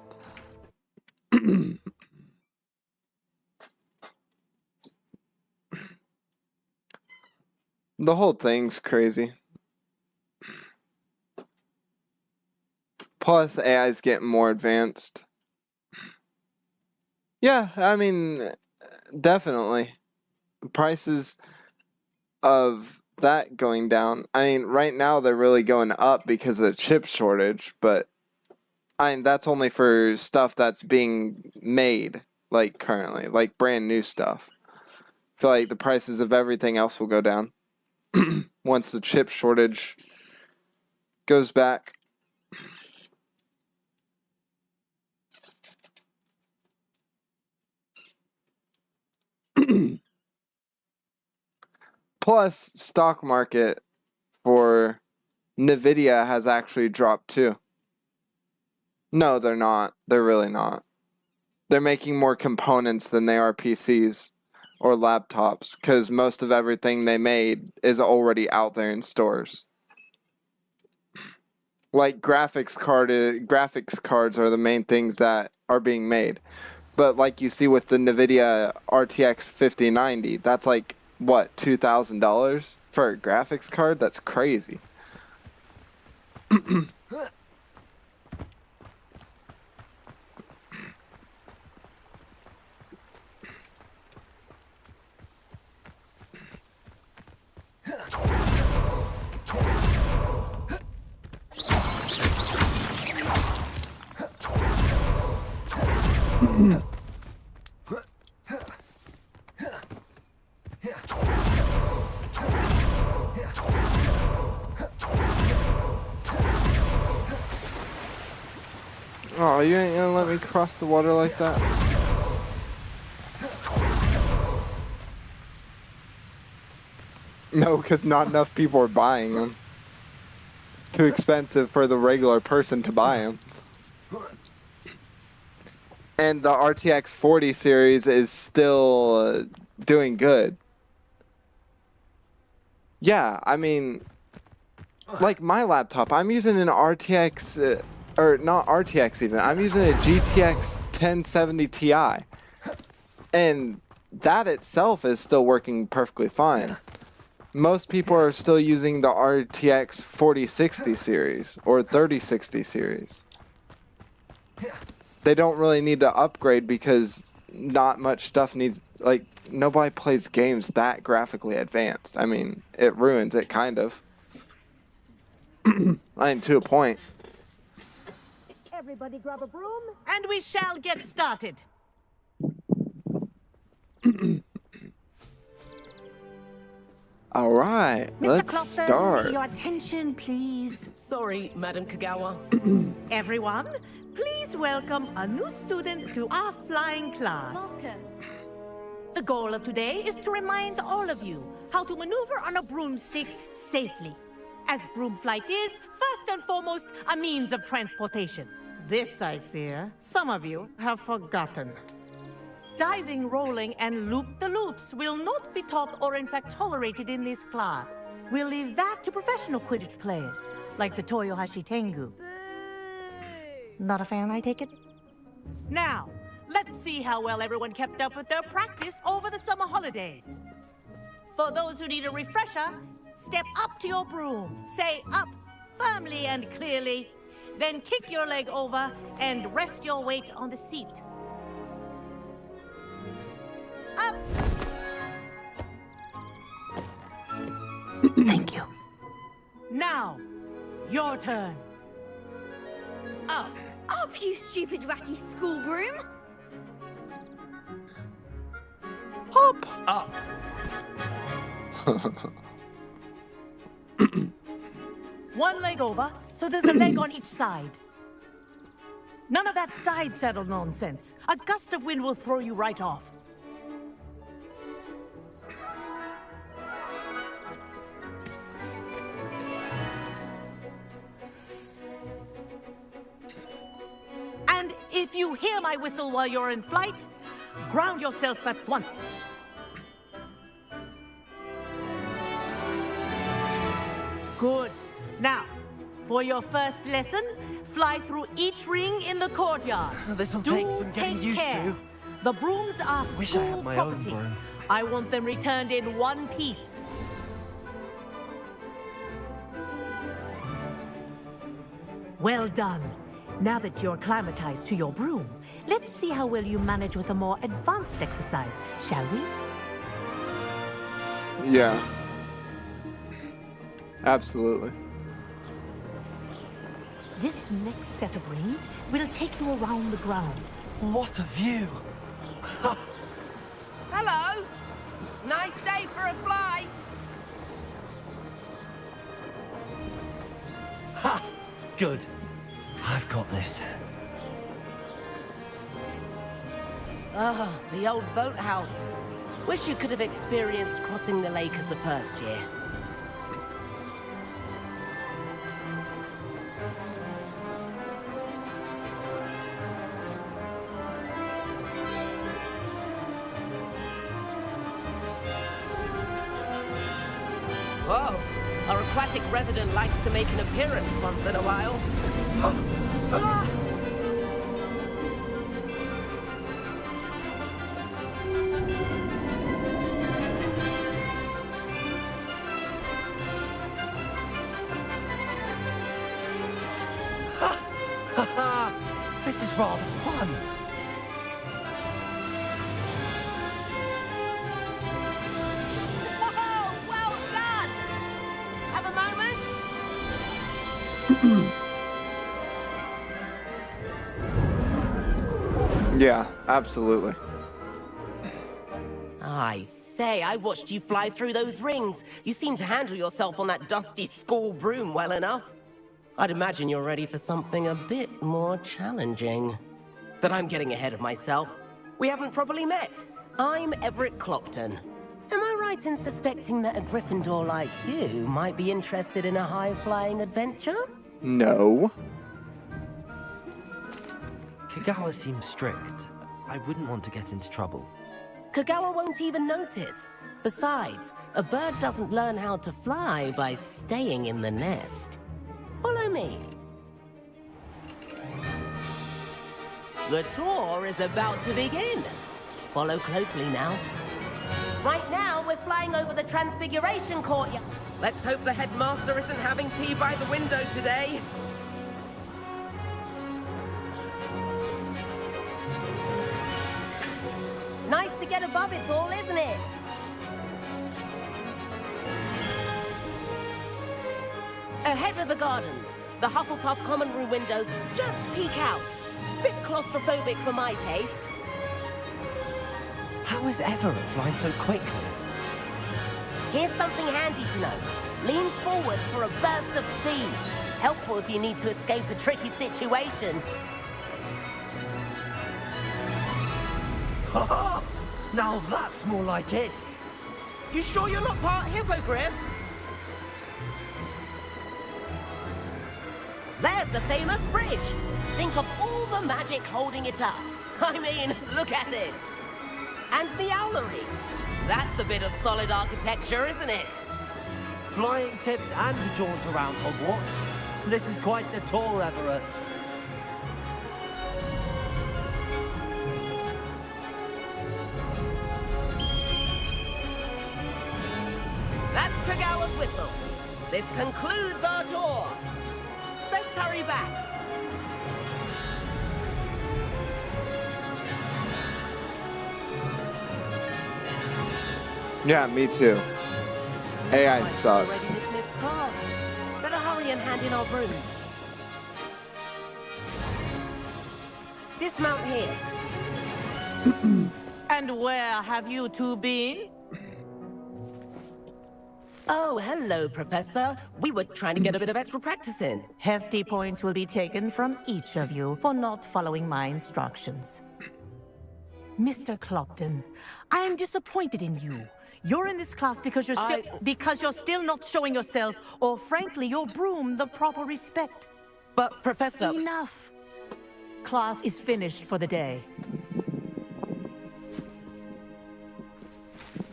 The whole thing's crazy. Plus, AI's getting more advanced. Yeah, I mean, definitely. Prices of that going down. I mean, right now they're really going up because of the chip shortage, but I mean, that's only for stuff that's being made, like currently, like brand new stuff. I feel like the prices of everything else will go down once the chip shortage goes back. Plus, stock market for Nvidia has actually dropped too. No, they're not. They're really not. They're making more components than they are PCs or laptops because most of everything they made is already out there in stores. Like graphics cards are the main things that are being made. But like you see with the Nvidia RTX 5090, that's like, what, $2,000 for a graphics card? That's crazy. Oh, you ain't gonna let me cross the water like that? No, because not enough people are buying them. Too expensive for the regular person to buy them. And the RTX 40 series is still doing good. Yeah, I mean, like my laptop, I'm using an RTX, or not RTX even, I'm using a GTX 1070 Ti. And that itself is still working perfectly fine. Most people are still using the RTX 4060 series or 3060 series. They don't really need to upgrade because not much stuff needs, like, nobody plays games that graphically advanced. I mean, it ruins it, kind of. I mean, to a point. Everybody grab a broom, and we shall get started. All right, let's Clopton, start. your attention, please. Sorry, Madam Kagawa. Everyone, please welcome a new student to our flying class. Welcome. The goal of today is to remind all of you how to maneuver on a broomstick safely, as broom flight is, first and foremost, a means of transportation. This, I fear, some of you have forgotten. Diving, rolling, and loop-the-loops will not be taught or in fact tolerated in this class. We'll leave that to professional Quidditch players, like the Toyohashi Tengu. Not a fan, I take it? Now, let's see how well everyone kept up with their practice over the summer holidays. For those who need a refresher, step up to your broom, say up firmly and clearly, then kick your leg over and rest your weight on the seat. Up! Thank you. Now, your turn. Up. Up, you stupid ratty school broom! Up! Up. One leg over, so there's a leg on each side. None of that side saddle nonsense. A gust of wind will throw you right off. And if you hear my whistle while you're in flight, ground yourself at once. Good. Now, for your first lesson, fly through each ring in the courtyard. This'll take some getting used to. The brooms are Wish I school had my own property. broom. I want them returned in one piece. Well done. Now that you're acclimatized to your broom, let's see how well you manage with a more advanced exercise, shall we? Yeah. Absolutely. This next set of rings will take you around the grounds. What a view! Hello! Nice day for a flight! Ha! Good. I've got this. Oh, the old boathouse. Wish you could have experienced crossing the lake as a first year. Whoa! Our aquatic resident likes to make an appearance once in a while. This is rather fun. Whoa! Well done! Have a moment? Yeah, absolutely. I say, I watched you fly through those rings. You seem to handle yourself on that dusty school broom well enough. I'd imagine you're ready for something a bit more challenging. But I'm getting ahead of myself. We haven't properly met. I'm Everett Clopton. Am I right in suspecting that a Gryffindor like you might be interested in a high-flying adventure? No. Kagawa seems strict. I wouldn't want to get into trouble. Kagawa won't even notice. Besides, a bird doesn't learn how to fly by staying in the nest. Follow me. The tour is about to begin. Follow closely now. Right now, we're flying over the Transfiguration Courtyard. Let's hope the headmaster isn't having tea by the window today. Nice to get above it all, isn't it? Ahead of the gardens, the Hufflepuff common room windows just peek out. Bit claustrophobic for my taste. How is Everett flying so quickly? Here's something handy to know. Lean forward for a burst of speed. Helpful if you need to escape a tricky situation. Ha! Now that's more like it. You sure you're not part hippogriff? There's the famous bridge. Think of all the magic holding it up. I mean, look at it. And Meowlery. That's a bit of solid architecture, isn't it? Flying tips and a jaunt around Hogwarts. This is quite the tour, Everett. That's Kagawa's whistle. This concludes our tour. Let's hurry back. Yeah, me too. AI sucks. Better hurry and hand in our brooms. Dismount here. And where have you two been? Oh, hello, Professor. We were trying to get a bit of extra practice in. Hefty points will be taken from each of you for not following my instructions. Mr. Clopton, I am disappointed in you. You're in this class because you're still not showing yourself, or frankly, your broom, the proper respect. But, Professor... Enough. Class is finished for the day.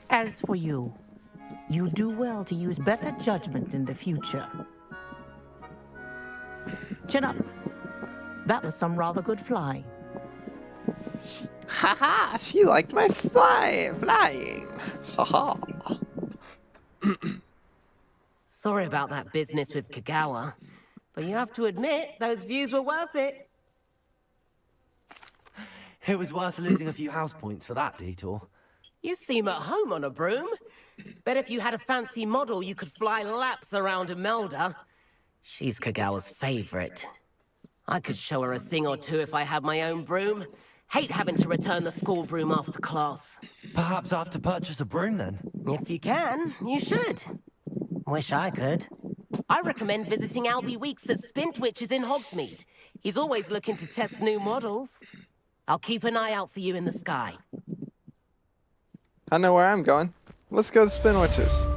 As for you, you do well to use better judgment in the future. Chin up. That was some rather good flying. Haha, she liked my flying. Haha. Sorry about that business with Kagawa, but you have to admit, those views were worth it. It was worth losing a few house points for that detour. You seem at home on a broom. Bet if you had a fancy model, you could fly laps around Imelda. She's Kagawa's favorite. I could show her a thing or two if I had my own broom. Hate having to return the school broom after class. Perhaps I have to purchase a broom then? If you can, you should. Wish I could. I recommend visiting Albie Weeks at Spintwitches in Hogsmeade. He's always looking to test new models. I'll keep an eye out for you in the sky. I know where I'm going. Let's go to Spinwitches.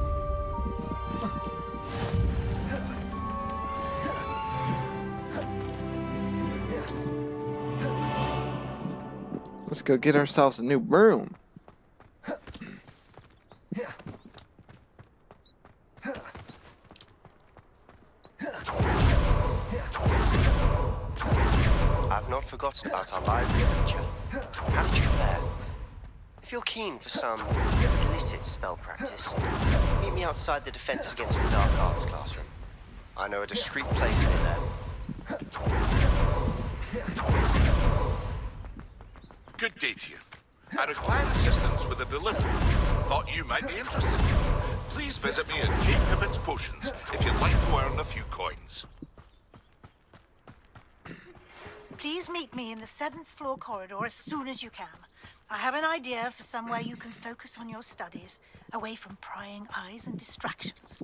Let's go get ourselves a new broom. I've not forgotten about our library adventure. How did you fare? If you're keen for some illicit spell practice, meet me outside the Defense Against the Dark Arts classroom. I know a discreet place near there. Good day to you. I require assistance with a delivery. Thought you might be interested. Please visit me at J. Pivot's Potions if you'd like to earn a few coins. Please meet me in the 7th floor corridor as soon as you can. I have an idea for somewhere you can focus on your studies, away from prying eyes and distractions.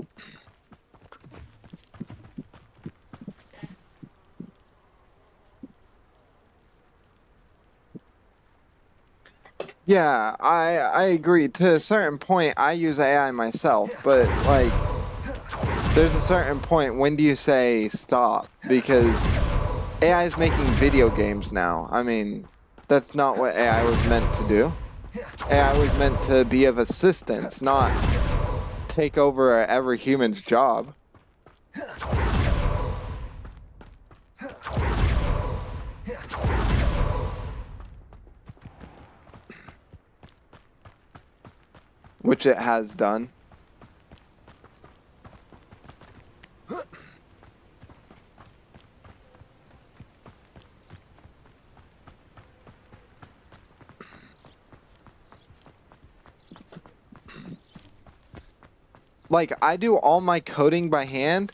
Yeah, I agree. To a certain point, I use AI myself, but like, there's a certain point. When do you say stop? Because AI is making video games now. I mean, that's not what AI was meant to do. AI was meant to be of assistance, not take over every human's job. Which it has done. Like, I do all my coding by hand,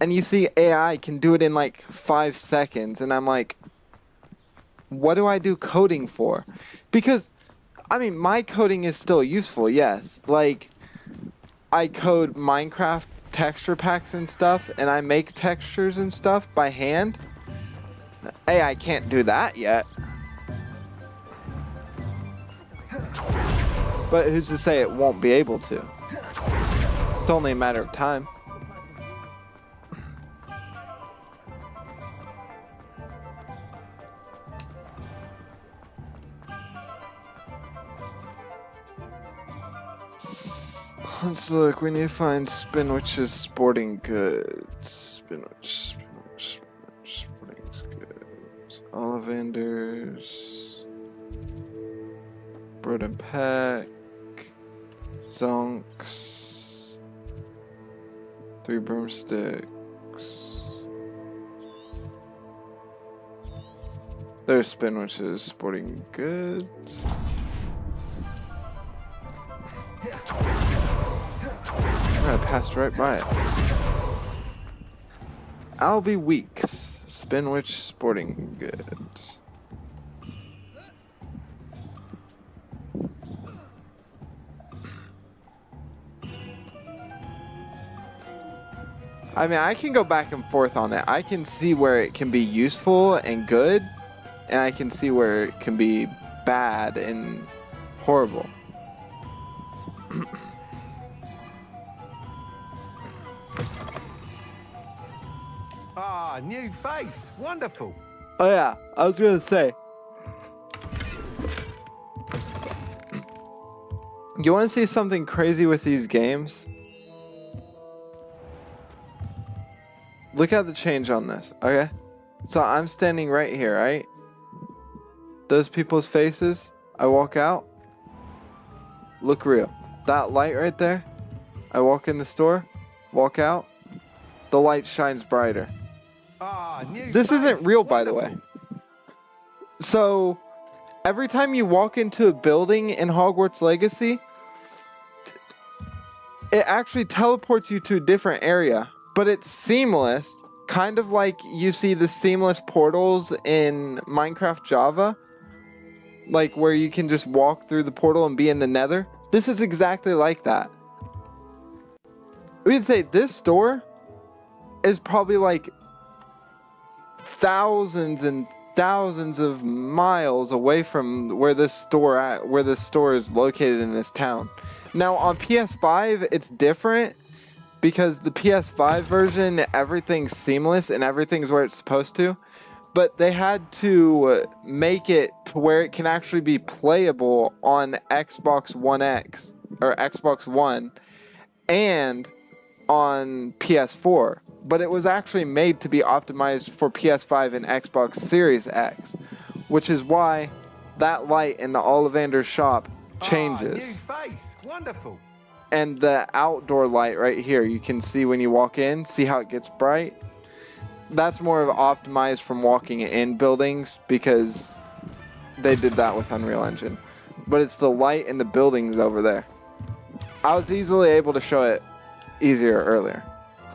and you see AI can do it in like 5 seconds, and I'm like, what do I do coding for? Because, I mean, my coding is still useful, yes. Like, I code Minecraft texture packs and stuff, and I make textures and stuff by hand. AI can't do that yet. But who's to say it won't be able to? It's only a matter of time. Let's look. We need to find Spinwich's Sporting Goods. Spinwich, Sporting Goods. Ollivanders. Bread and Pack. Zonks. 3 broomsticks. There's Spinwich's Sporting Goods. I passed right by it. Albie Weeks, Spinwich Sporting Goods. I mean, I can go back and forth on it. I can see where it can be useful and good, and I can see where it can be bad and horrible. Ah, new face. Wonderful. Oh yeah, I was gonna say. You wanna see something crazy with these games? Look at the change on this, okay? So I'm standing right here, right? Those people's faces, I walk out, look real. That light right there, I walk in the store, walk out, the light shines brighter. This isn't real, by the way. So, every time you walk into a building in Hogwarts Legacy, it actually teleports you to a different area, but it's seamless, kind of like you see the seamless portals in Minecraft Java, like where you can just walk through the portal and be in the Nether. This is exactly like that. We'd say this store is probably like thousands and thousands of miles away from where this store is located in this town. Now on PS5 it's different because the PS5 version, everything's seamless and everything's where it's supposed to, but they had to make it to where it can actually be playable on Xbox One X or Xbox One and on PS4. But it was actually made to be optimized for PS5 and Xbox Series X, which is why that light in the Ollivander shop changes. New face. Wonderful. And the outdoor light right here, you can see when you walk in, see how it gets bright? That's more of optimized from walking in buildings because they did that with Unreal Engine. But it's the light in the buildings over there. I was easily able to show it easier earlier,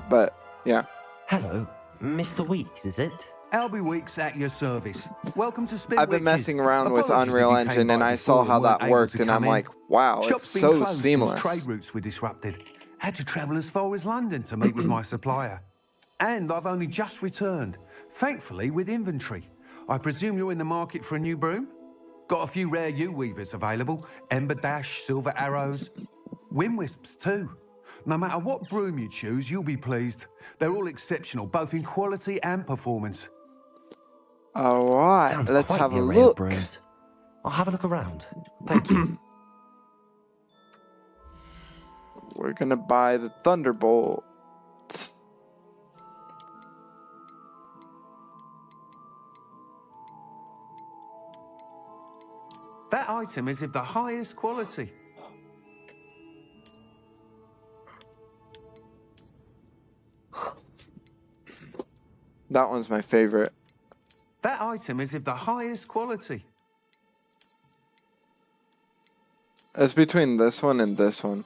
but yeah. Hello, Mr. Weeks, is it? Albie Weeks at your service. Welcome to Spin I've been Witches. messing around with Apologies if Unreal you came Engine, and by I saw before how and weren't that able worked, to and I'm come in. like, wow, it's Shop's been so closed seamless. since trade routes were disrupted. Had to travel as far as London to meet with my supplier. And I've only just returned, thankfully with inventory. I presume you're in the market for a new broom? Got a few rare U-weavers available. Ember Dash, Silver Arrows, Wind Wisps too. No matter what broom you choose, you'll be pleased. They're all exceptional, both in quality and performance. All right, Sounds let's quite have the a array of look. brooms. I'll have a look around. Thank you. We're gonna buy the Thunderbolt. That item is of the highest quality. That one's my favorite. That item is of the highest quality. It's between this one and this one.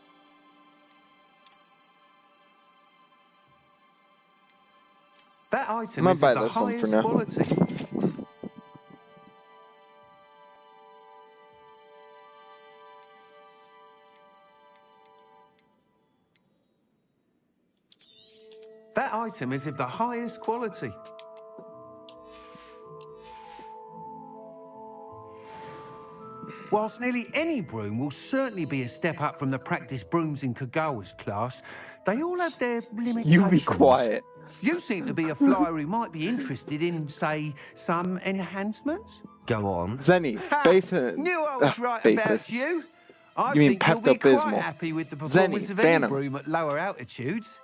That I'm item gonna is buy of the this one for highest now. quality. That item is of the highest quality. Whilst nearly any broom will certainly be a step up from the practice brooms in Kagawa's class, they all have their limitations. You be quiet. You seem to be a flyer who might be interested in, say, some enhancements. Go on. Zenny, basis. Knew I was right basis. about you. I You mean think you'll be quite Pepto-Bismol. happy with the performance Zenny, of ban any 'em. broom at lower altitudes.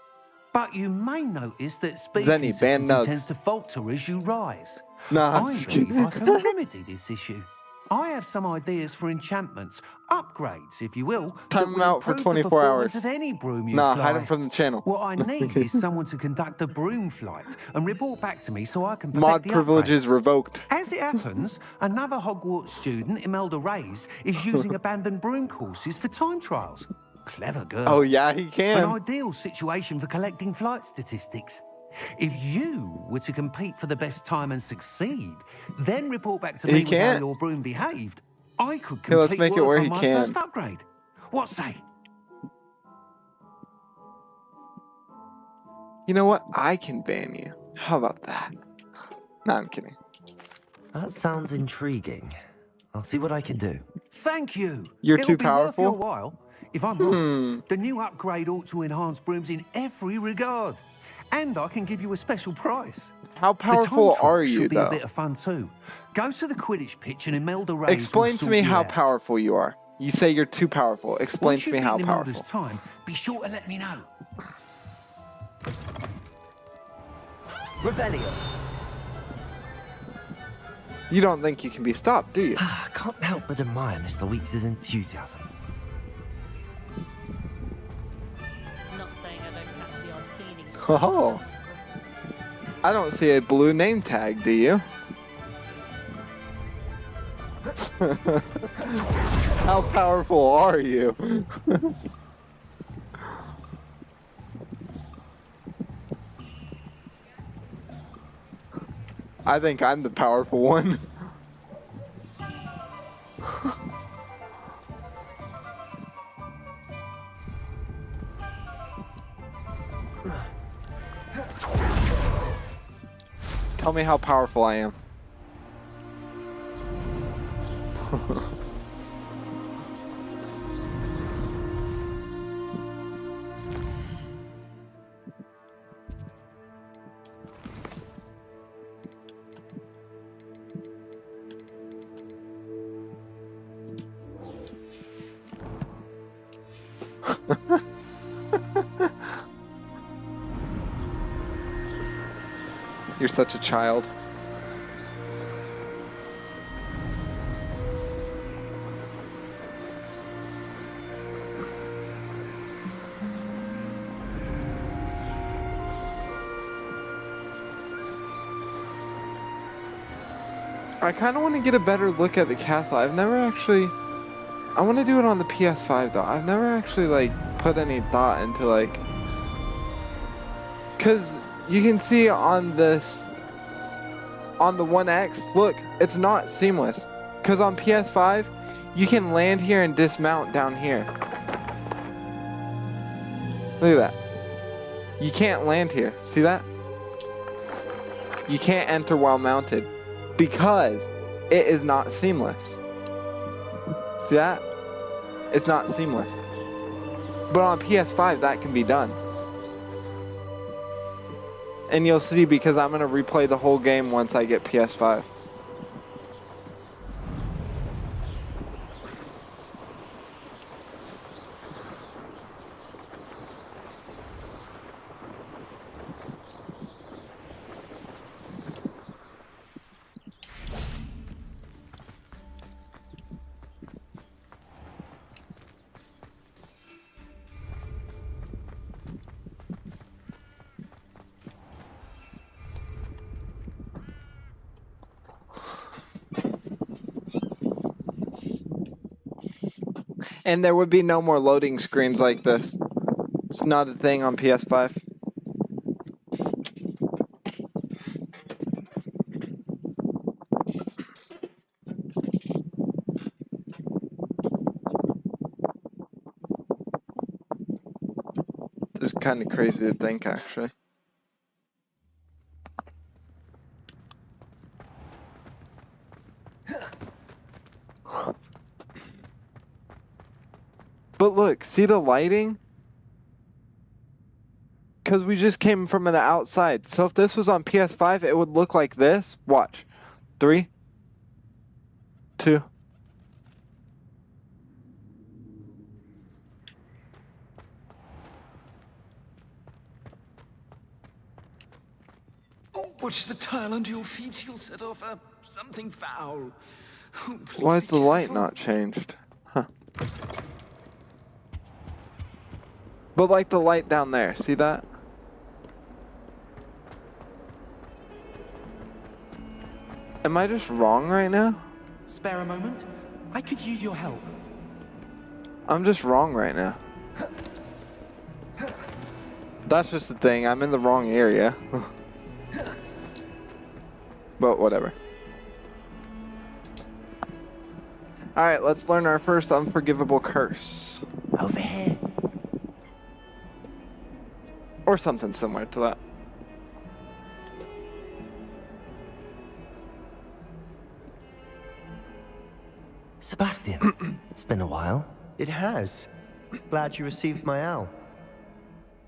But you may notice that speed Zenny, ban consistency nugs. tends to falter as you rise. Nah, I'm I just believe kidding. I can remedy this issue. I have some ideas for enchantments, upgrades, if you will. that Time 'em will out for improve the 24 performance hours. Of any broom you Nah, fly. hide him from the channel. What I need is someone to conduct a broom flight and report back to me so I can perfect Mod the privileges upgrades. revoked. As it happens, another Hogwarts student, Imelda Reyes, is using abandoned broom courses for time trials. Clever girl. Oh, yeah, he can. An ideal situation for collecting flight statistics. If you were to compete for the best time and succeed, then report back to He me with how can't. your broom behaved, I could Hey, let's complete make it work where on he my can. first upgrade. What say? You know what? I can ban you. How about that? Nah, I'm kidding. That sounds intriguing. I'll see what I can do. Thank you. You're It'll too be worth your powerful? while. If I'm right, the new upgrade ought to enhance brooms in every regard. And I can give you a special price. How The time powerful trial are you, should be though? a bit of fun too. Go to the Quidditch pitch and Imelda Reyes Explain will to sort me you how out. powerful you are. You say you're too powerful. Explain Once to me you've how beaten Imelda's powerful. time, be sure to let me know. Revelio. You don't think you can be stopped, do you? I can't help but admire Mr. Weeks' enthusiasm. Not saying I don't catch the odd cleaning. Oh. I don't see a blue name tag, do you? How powerful are you? I think I'm the powerful one. Tell me how powerful I am. You're such a child. I kind of want to get a better look at the castle. I've never actually... I want to do it on the PS5 though. I've never actually like put any thought into like... Because you can see on this on the 1X, look, it's not seamless. Because on PS5, you can land here and dismount down here. Look at that. You can't land here. See that? You can't enter while mounted because it is not seamless. See that? It's not seamless. But on PS5, that can be done. And you'll see because I'm going to replay the whole game once I get PS5. And there would be no more loading screens like this. It's not a thing on PS5. It's kind of crazy to think, actually. But look, see the lighting? Because we just came from the outside. So if this was on PS5, it would look like this. Watch. 3, 2. Oh, watch the tile under your feet. You'll set off something foul. Oh, Why is the light not changed? Huh. But like the light down there, see that? Am I just wrong right now? Spare a moment? I could use your help. I'm just wrong right now. That's just the thing, I'm in the wrong area. But whatever. Alright, let's learn our first unforgivable curse. Over here. Or something similar to that. Sebastian, it's been a while. It has. Glad you received my owl.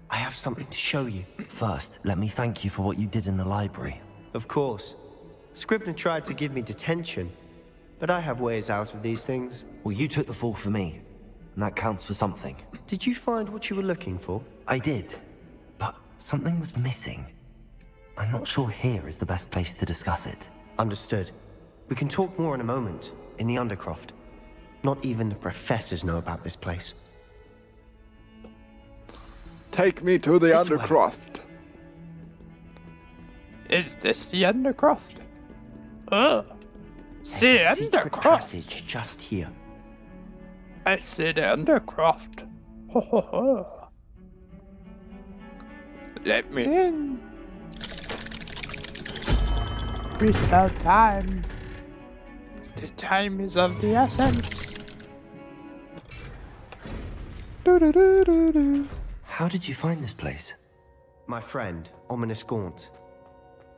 I have something to show you. First, let me thank you for what you did in the library. Of course. Scribner tried to give me detention, but I have ways out of these things. Well, you took the fall for me, and that counts for something. Did you find what you were looking for? I did, but something was missing. I'm not sure here is the best place to discuss it. Understood. We can talk more in a moment, in the Undercroft. Not even the professors know about this place. Take me to the Undercroft. Is this the Undercroft? Oh. The Undercroft. Passage just here. I see the Undercroft. Ho ho ho. Let me in. We sell time. The time is of the essence. How did you find this place? My friend, Ominous Gaunt.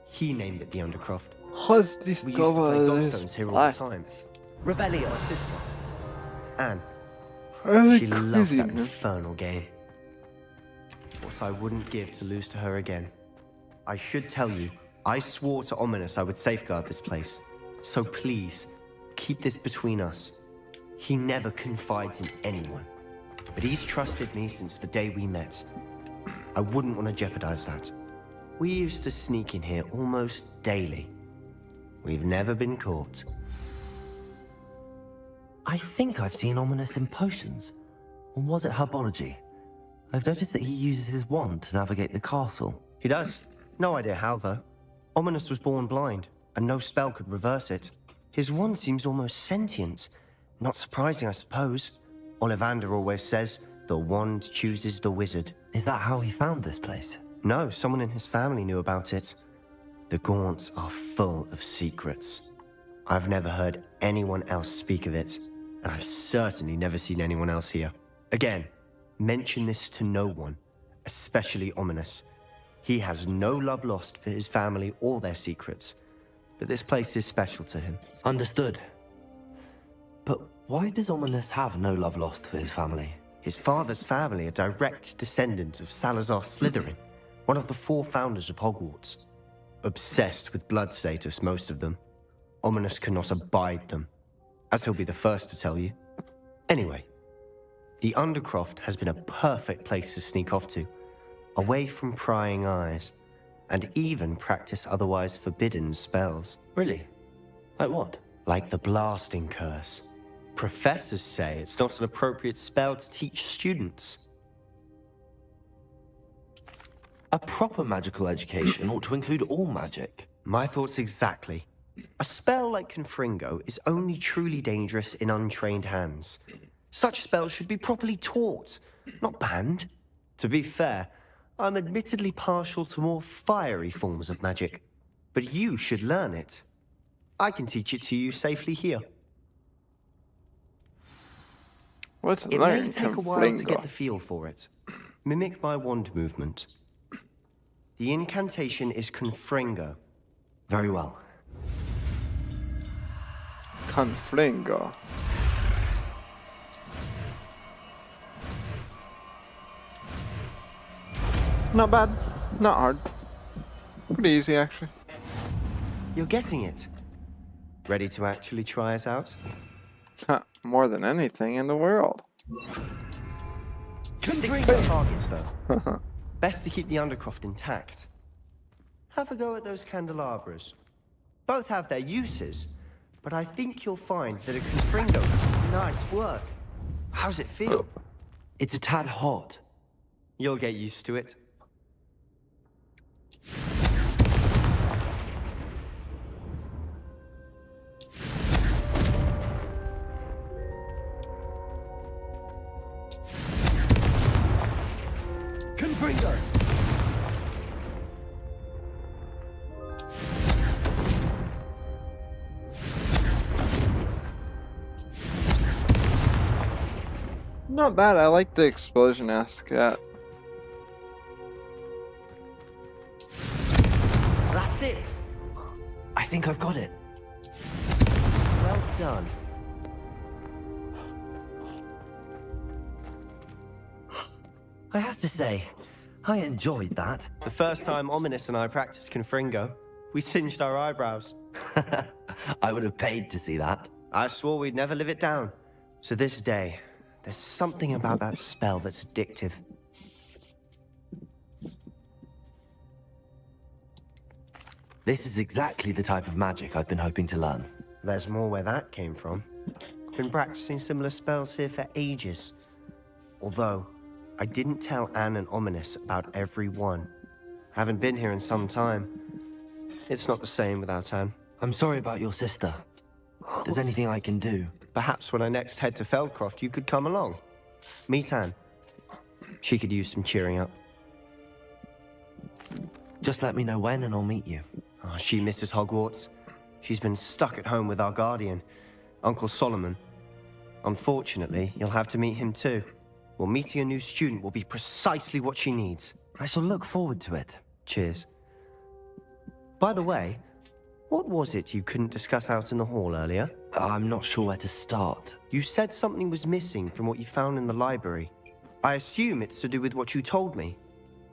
He named it the Undercroft. We used to play gobstones here all the time. Revelio, sister. Anne. She loved that infernal game. What I wouldn't give to lose to her again. I should tell you, I swore to Ominous I would safeguard this place. So please, keep this between us. He never confides in anyone. But he's trusted me since the day we met. I wouldn't want to jeopardize that. We used to sneak in here almost daily. We've never been caught. I think I've seen Ominous in potions. Or was it herbology? I've noticed that he uses his wand to navigate the castle. He does. No idea how, though. Ominous was born blind, and no spell could reverse it. His wand seems almost sentient. Not surprising, I suppose. Ollivander always says, the wand chooses the wizard. Is that how he found this place? No, someone in his family knew about it. The Gaunts are full of secrets. I've never heard anyone else speak of it, and I've certainly never seen anyone else here. Again, mention this to no one, especially Ominous. He has no love lost for his family or their secrets, but this place is special to him. Understood. But why does Ominous have no love lost for his family? His father's family are direct descendants of Salazar Slytherin, one of the 4 founders of Hogwarts. Obsessed with blood status, most of them. Ominous cannot abide them, as he'll be the first to tell you. Anyway, the Undercroft has been a perfect place to sneak off to, away from prying eyes, and even practice otherwise forbidden spells. Really? Like what? Like the blasting curse. Professors say it's not an appropriate spell to teach students. A proper magical education ought to include all magic. My thoughts exactly. A spell like Confringo is only truly dangerous in untrained hands. Such spells should be properly taught, not banned. To be fair, I'm admittedly partial to more fiery forms of magic, but you should learn it. I can teach it to you safely here. It may take a while to get the feel for it. Mimic my wand movement. The incantation is Confringo. Very well. Confringo. Not bad. Not hard. Pretty easy, actually. You're getting it. Ready to actually try it out? More than anything in the world. Stick to the targets, though. Best to keep the Undercroft intact. Have a go at those candelabras. Both have their uses, but I think you'll find that a Confringo can nice work. How's it feel? It's a tad hot. You'll get used to it. Confringo! Not bad. I like the explosion-esque. That's it! I think I've got it. Well done. I have to say, I enjoyed that. The first time Ominous and I practiced Confringo, we singed our eyebrows. I would have paid to see that. I swore we'd never live it down. To this day, there's something about that spell that's addictive. This is exactly the type of magic I've been hoping to learn. There's more where that came from. Been practicing similar spells here for ages. Although, I didn't tell Anne and Ominous about every one. Haven't been here in some time. It's not the same without Anne. I'm sorry about your sister. If there's anything I can do. Perhaps when I next head to Feldcroft, you could come along. Meet Anne. She could use some cheering up. Just let me know when and I'll meet you. Oh, she misses Hogwarts. She's been stuck at home with our guardian, Uncle Solomon. Unfortunately, you'll have to meet him too. Well, meeting a new student will be precisely what she needs. I shall look forward to it. Cheers. By the way, what was it you couldn't discuss out in the hall earlier? I'm not sure where to start. You said something was missing from what you found in the library. I assume it's to do with what you told me.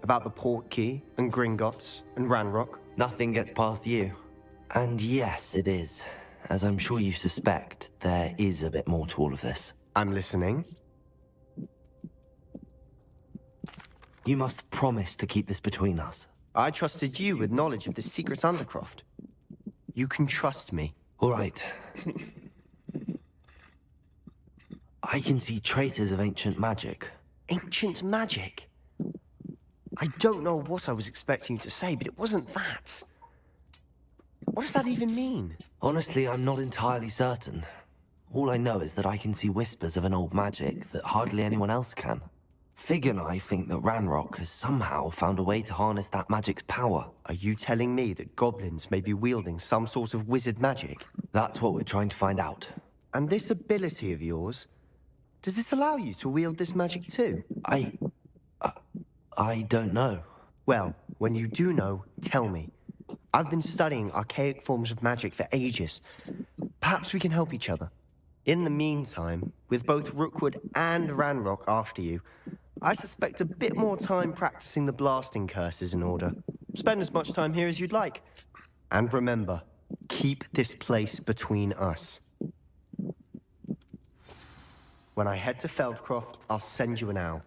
About the Portkey, and Gringotts, and Ranrock. Nothing gets past you. And yes, it is. As I'm sure you suspect, there is a bit more to all of this. I'm listening. You must promise to keep this between us. I trusted you with knowledge of the secret Undercroft. You can trust me. All right. I can see traces of ancient magic. Ancient magic? I don't know what I was expecting to say, but it wasn't that. What does that even mean? Honestly, I'm not entirely certain. All I know is that I can see whispers of an old magic that hardly anyone else can. Fig and I think that Ranrock has somehow found a way to harness that magic's power. Are you telling me that goblins may be wielding some sort of wizard magic? That's what we're trying to find out. And this ability of yours, does it allow you to wield this magic too? I don't know. Well, when you do know, tell me. I've been studying archaic forms of magic for ages. Perhaps we can help each other. In the meantime, with both Rookwood and Ranrock after you, I suspect a bit more time practicing the blasting curse is in order. Spend as much time here as you'd like. And remember, keep this place between us. When I head to Feldcroft, I'll send you an owl.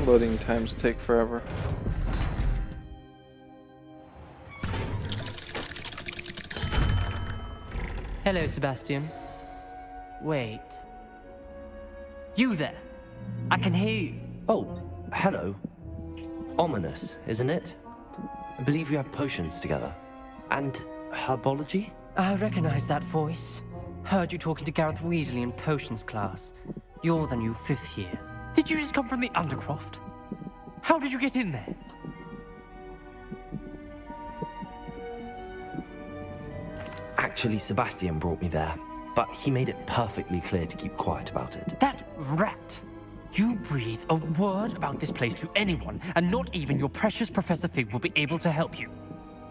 Loading times take forever. Hello, Sebastian. Wait. You there? I can hear you. Oh, hello. Ominous, isn't it? I believe we have potions together. And herbology? I recognize that voice. Heard you talking to Gareth Weasley in potions class. You're the new 5th year. Did you just come from the Undercroft? How did you get in there? Actually, Sebastian brought me there, but he made it perfectly clear to keep quiet about it. That rat! You breathe a word about this place to anyone, and not even your precious Professor Fig will be able to help you.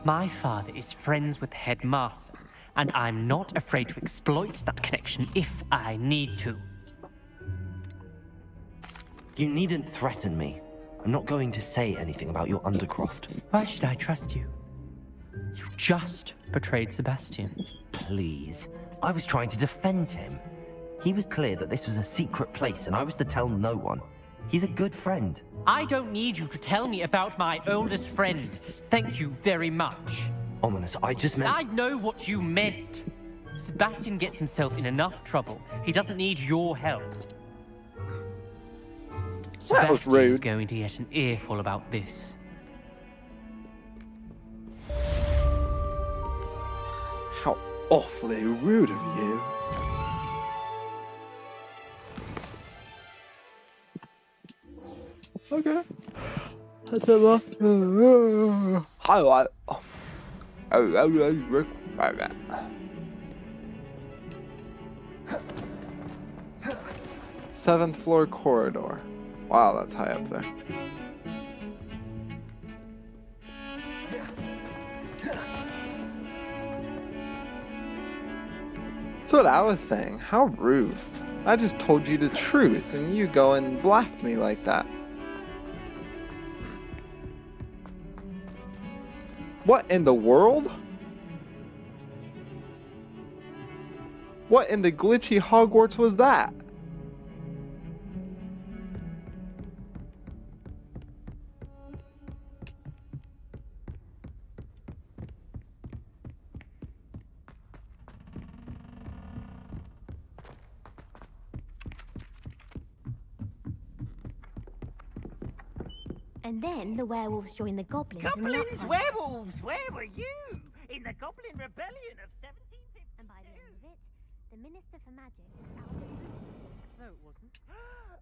My father is friends with the headmaster, and I'm not afraid to exploit that connection if I need to. You needn't threaten me. I'm not going to say anything about your Undercroft. Why should I trust you? You just betrayed Sebastian. Please. I was trying to defend him. He was clear that this was a secret place and I was to tell no one. He's a good friend. I don't need you to tell me about my oldest friend. Thank you very much. Ominous, I just meant... I know what you meant. Sebastian gets himself in enough trouble. He doesn't need your help. That was rude. Sebastian's going to get an earful about this. How awfully rude of you. Okay. That's a lot. Highlight. Seventh floor corridor. Wow, that's high up there. That's what I was saying. How rude. I just told you the truth and you go and blast me like that. What in the world? What in the glitchy Hogwarts was that? And then the werewolves joined the goblins. Goblins, werewolves, where were you? In the Goblin Rebellion of 1752. And by the end of it, the Minister for Magic. No, it wasn't.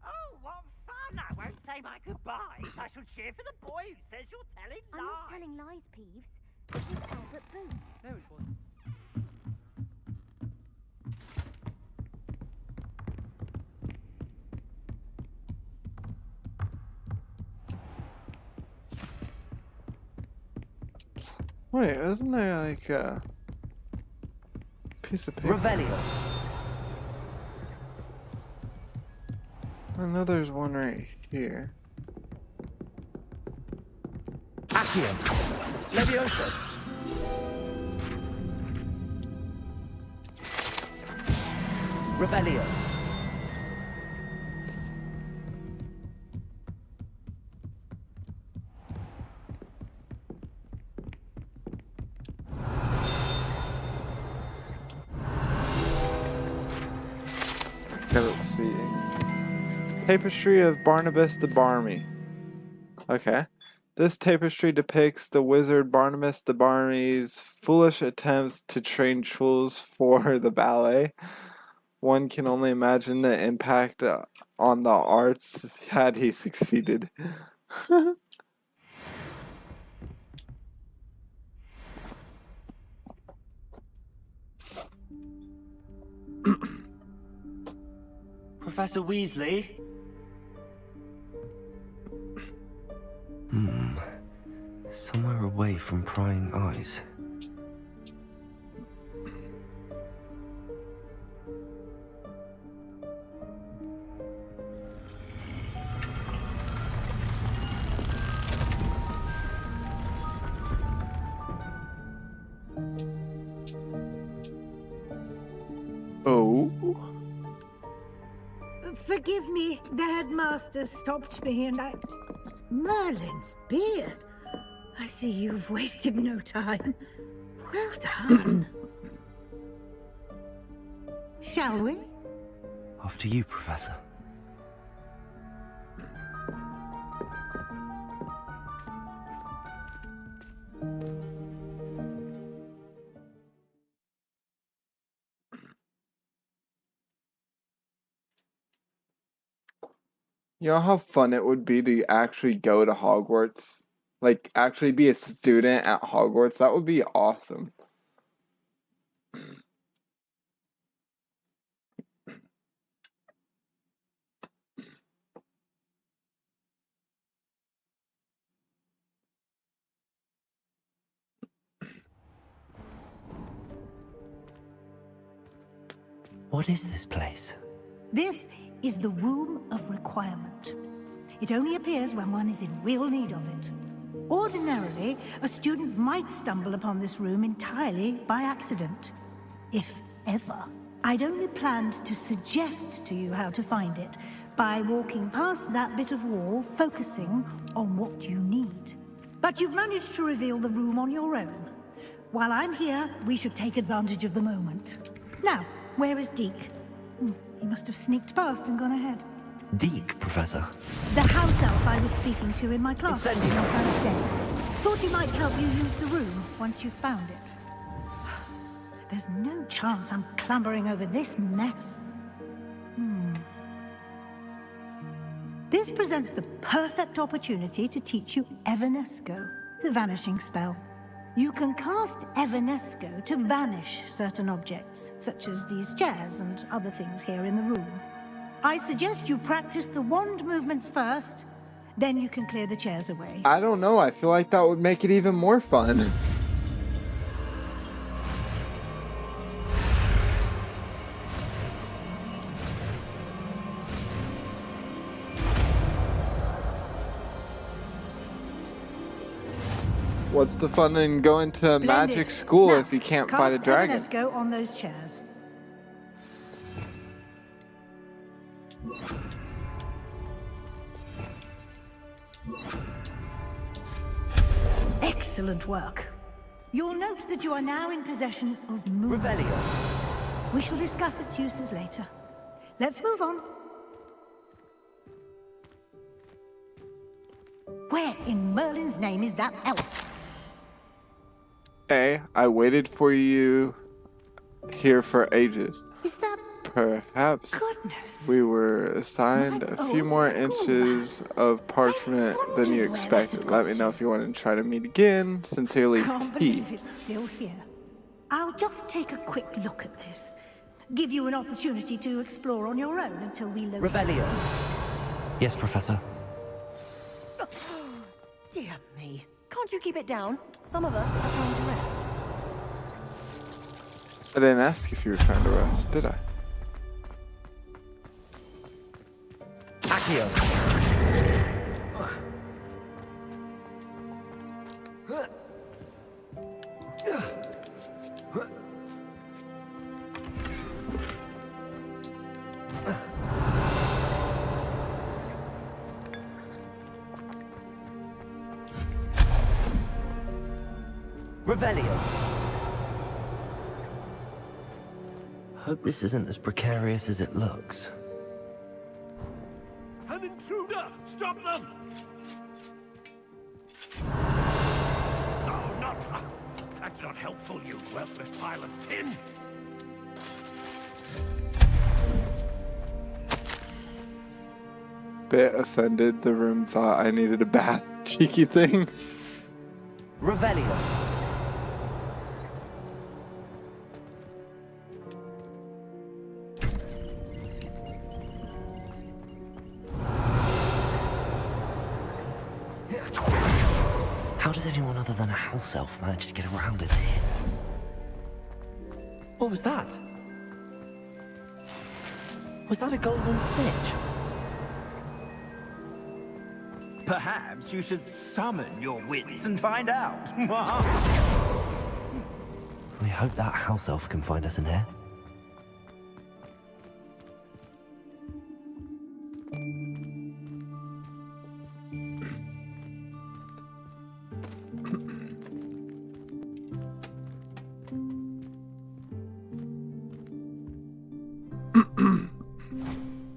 Oh, what fun! I won't say my goodbyes. I shall cheer for the boy who says you're telling lies. I'm not telling lies, Peeves. This is Albert Boone. No, it wasn't. Wait, isn't there like a piece of paper? Revelio. I know there's one right here. Accio. Levioso. Revelio. Okay, let's see. Tapestry of Barnabas the Barmy. Okay. This tapestry depicts the wizard Barnabas the Barmy's foolish attempts to train tools for the ballet. One can only imagine the impact on the arts had he succeeded. Professor Weasley? Somewhere away from prying eyes. Oh. Forgive me, the headmaster stopped me and I... Merlin's beard. I see you've wasted no time. Well done. Shall we? After you, Professor. You know how fun it would be to actually go to Hogwarts? Like, actually be a student at Hogwarts? That would be awesome. What is this place? This is the Room of Requirement. It only appears when one is in real need of it. Ordinarily, a student might stumble upon this room entirely by accident. If ever. I'd only planned to suggest to you how to find it by walking past that bit of wall, focusing on what you need. But you've managed to reveal the room on your own. While I'm here, we should take advantage of the moment. Now, where is Deke? He must have sneaked past and gone ahead. Deke, Professor. The house elf I was speaking to in my class on your first day. Thought he might help you use the room once you've found it. There's no chance I'm clambering over this mess. This presents the perfect opportunity to teach you Evanesco, the vanishing spell. You can cast Evanesco to vanish certain objects, such as these chairs and other things here in the room. I suggest you practice the wand movements first, then you can clear the chairs away. I don't know, I feel like that would make it even more fun. What's the fun in going to magic school now, if you can't fight a dragon? Cast Evanesco on those chairs. Excellent work. You'll note that you are now in possession of Moon. Revelio. We shall discuss its uses later. Let's move on. Where in Merlin's name is that elf? I waited for you here for ages. Is that... Perhaps Goodness. we were assigned a few more inches of parchment than you expected. Let me know if you want to try to meet again. Sincerely, Can't T. believe it's still here. I'll just take a quick look at this. Give you an opportunity to explore on your own until we locate... Revelio. Yes, Professor. Dear me. Can't you keep it down? Some of us are trying to rest. I didn't ask if you were trying to rest, did I? Accio. Revelio. Hope this isn't as precarious as it looks. Stop them! No, not... That's not helpful, you worthless pile of tin! Bit offended. The room thought I needed a bath. Cheeky thing. Revelio. How does anyone other than a house elf manage to get around in here? What was that? Was that a golden snitch? Perhaps you should summon your wits and find out. We hope that house elf can find us in here.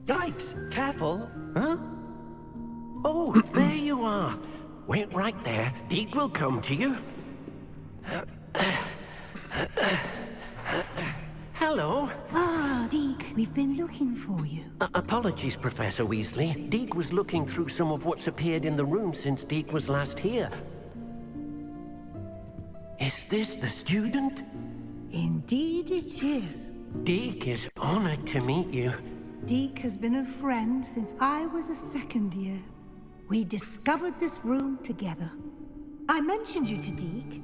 Yikes! Careful! Huh? Oh, there you are. Wait right there. Deke will come to you. Hello. Ah, Deke, we've been looking for you. Apologies, Professor Weasley. Deke was looking through some of what's appeared in the room since Deke was last here. Is this the student? Indeed it is. Deke is honored to meet you. Deke has been a friend since I was a second year. We discovered this room together. I mentioned you to Deke.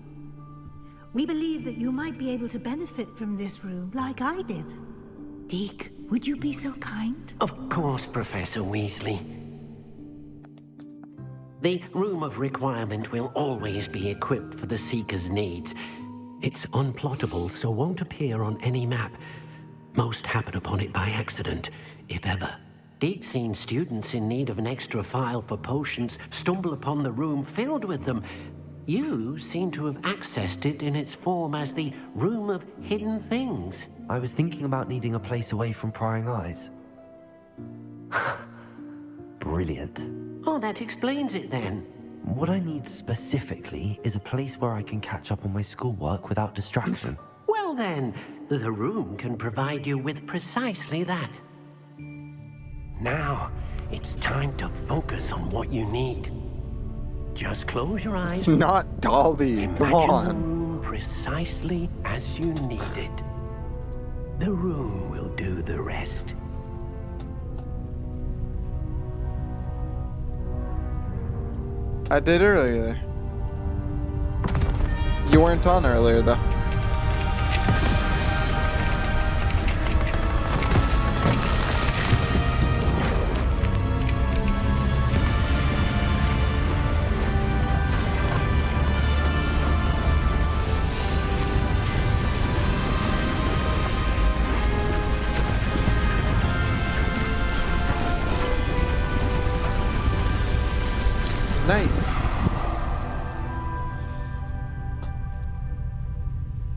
We believe that you might be able to benefit from this room like I did. Deke, would you be so kind? Of course, Professor Weasley. The Room of Requirement will always be equipped for the Seeker's needs. It's unplottable, so won't appear on any map. Most happen upon it by accident, if ever. Deke's seen students in need of an extra file for potions stumble upon the room filled with them. You seem to have accessed it in its form as the Room of Hidden Things. I was thinking about needing a place away from prying eyes. Brilliant. Oh, that explains it then. What I need specifically is a place where I can catch up on my schoolwork without distraction. Well then, the room can provide you with precisely that. Now, it's time to focus on what you need. Just close your eyes. It's not Dolby. Come Imagine on. the room precisely as you need it. The room will do the rest. I did earlier. You weren't on earlier, though. Nice.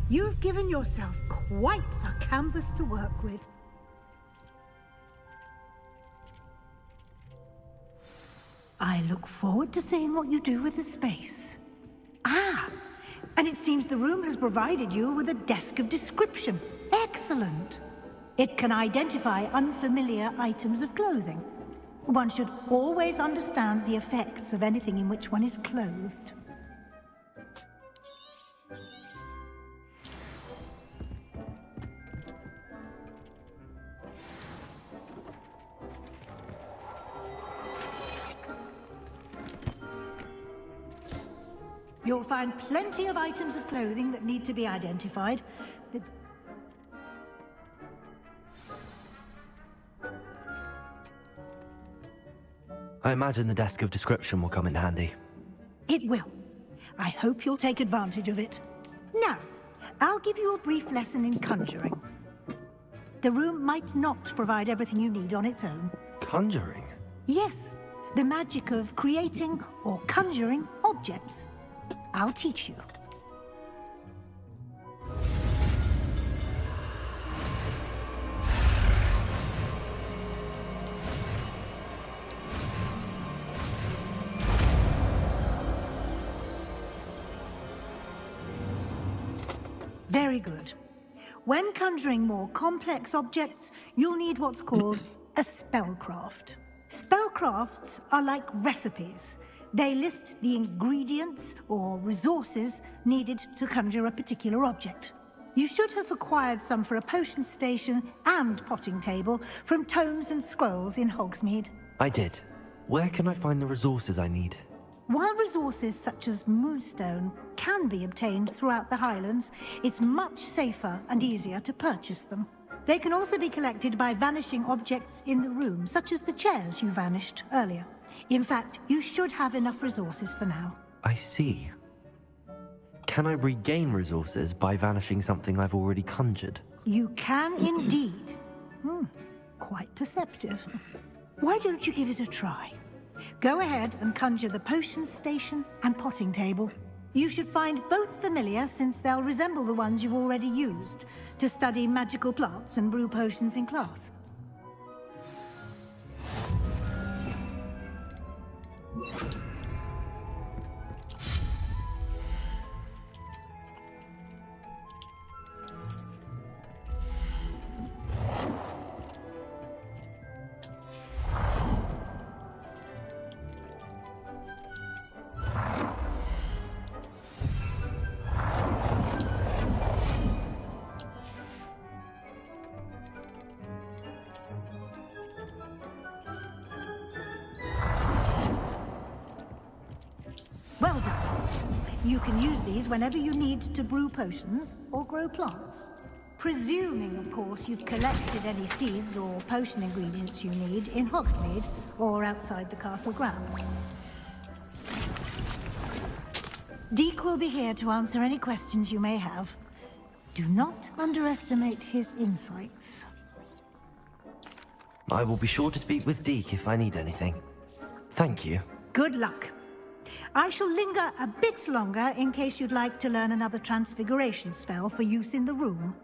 You've given yourself quite a canvas to work with. I look forward to seeing what you do with the space. Ah, and it seems the room has provided you with a desk of description. Excellent. It can identify unfamiliar items of clothing. One should always understand the effects of anything in which one is clothed. You'll find plenty of items of clothing that need to be identified. I imagine the desk of description will come in handy. It will. I hope you'll take advantage of it. Now, I'll give you a brief lesson in conjuring. The room might not provide everything you need on its own. Conjuring? Yes, the magic of creating or conjuring objects. I'll teach you. Very good. When conjuring more complex objects, you'll need what's called a spellcraft. Spellcrafts are like recipes. They list the ingredients or resources needed to conjure a particular object. You should have acquired some for a potion station and potting table from tomes and scrolls in Hogsmeade. I did. Where can I find the resources I need? While resources such as Moonstone can be obtained throughout the Highlands, it's much safer and easier to purchase them. They can also be collected by vanishing objects in the room, such as the chairs you vanished earlier. In fact, you should have enough resources for now. I see. Can I regain resources by vanishing something I've already conjured? You can indeed. Quite perceptive. Why don't you give it a try? Go ahead and conjure the potion station and potting table. You should find both familiar, since they'll resemble the ones you've already used to study magical plants and brew potions in class. Well done. You can use these whenever you need to brew potions or grow plants. Presuming, of course, you've collected any seeds or potion ingredients you need in Hogsmeade or outside the castle grounds. Deek will be here to answer any questions you may have. Do not underestimate his insights. I will be sure to speak with Deke if I need anything. Thank you. Good luck. I shall linger a bit longer in case you'd like to learn another transfiguration spell for use in the room.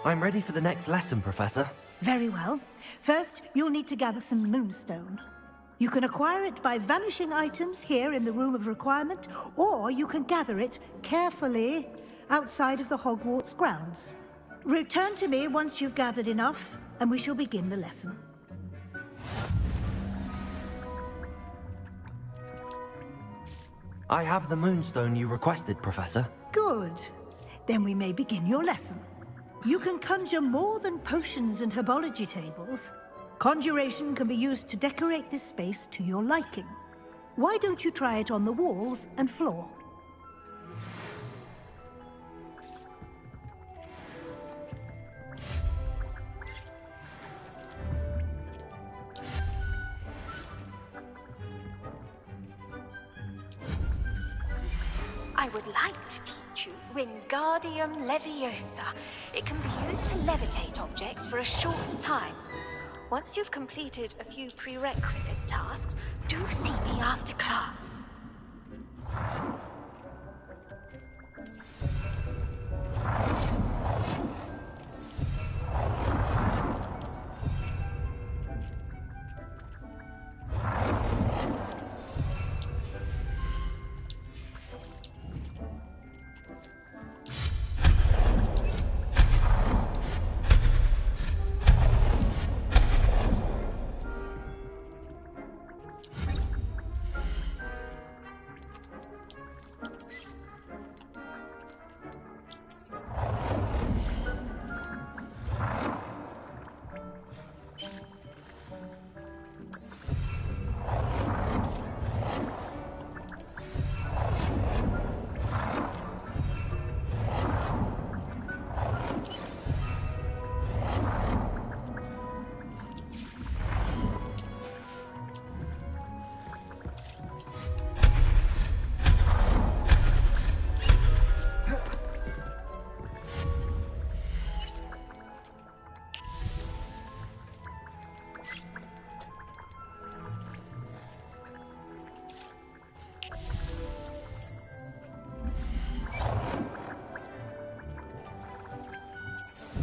I'm ready for the next lesson, Professor. Very well. First, you'll need to gather some Moonstone. You can acquire it by vanishing items here in the Room of Requirement, or you can gather it carefully outside of the Hogwarts grounds. Return to me once you've gathered enough, and we shall begin the lesson. I have the Moonstone you requested, Professor. Good. Then we may begin your lesson. You can conjure more than potions and herbology tables. Conjuration can be used to decorate this space to your liking. Why don't you try it on the walls and floor? I would like to teach you Wingardium Leviosa. It can be used to levitate objects for a short time. Once you've completed a few prerequisite tasks, do see me after class.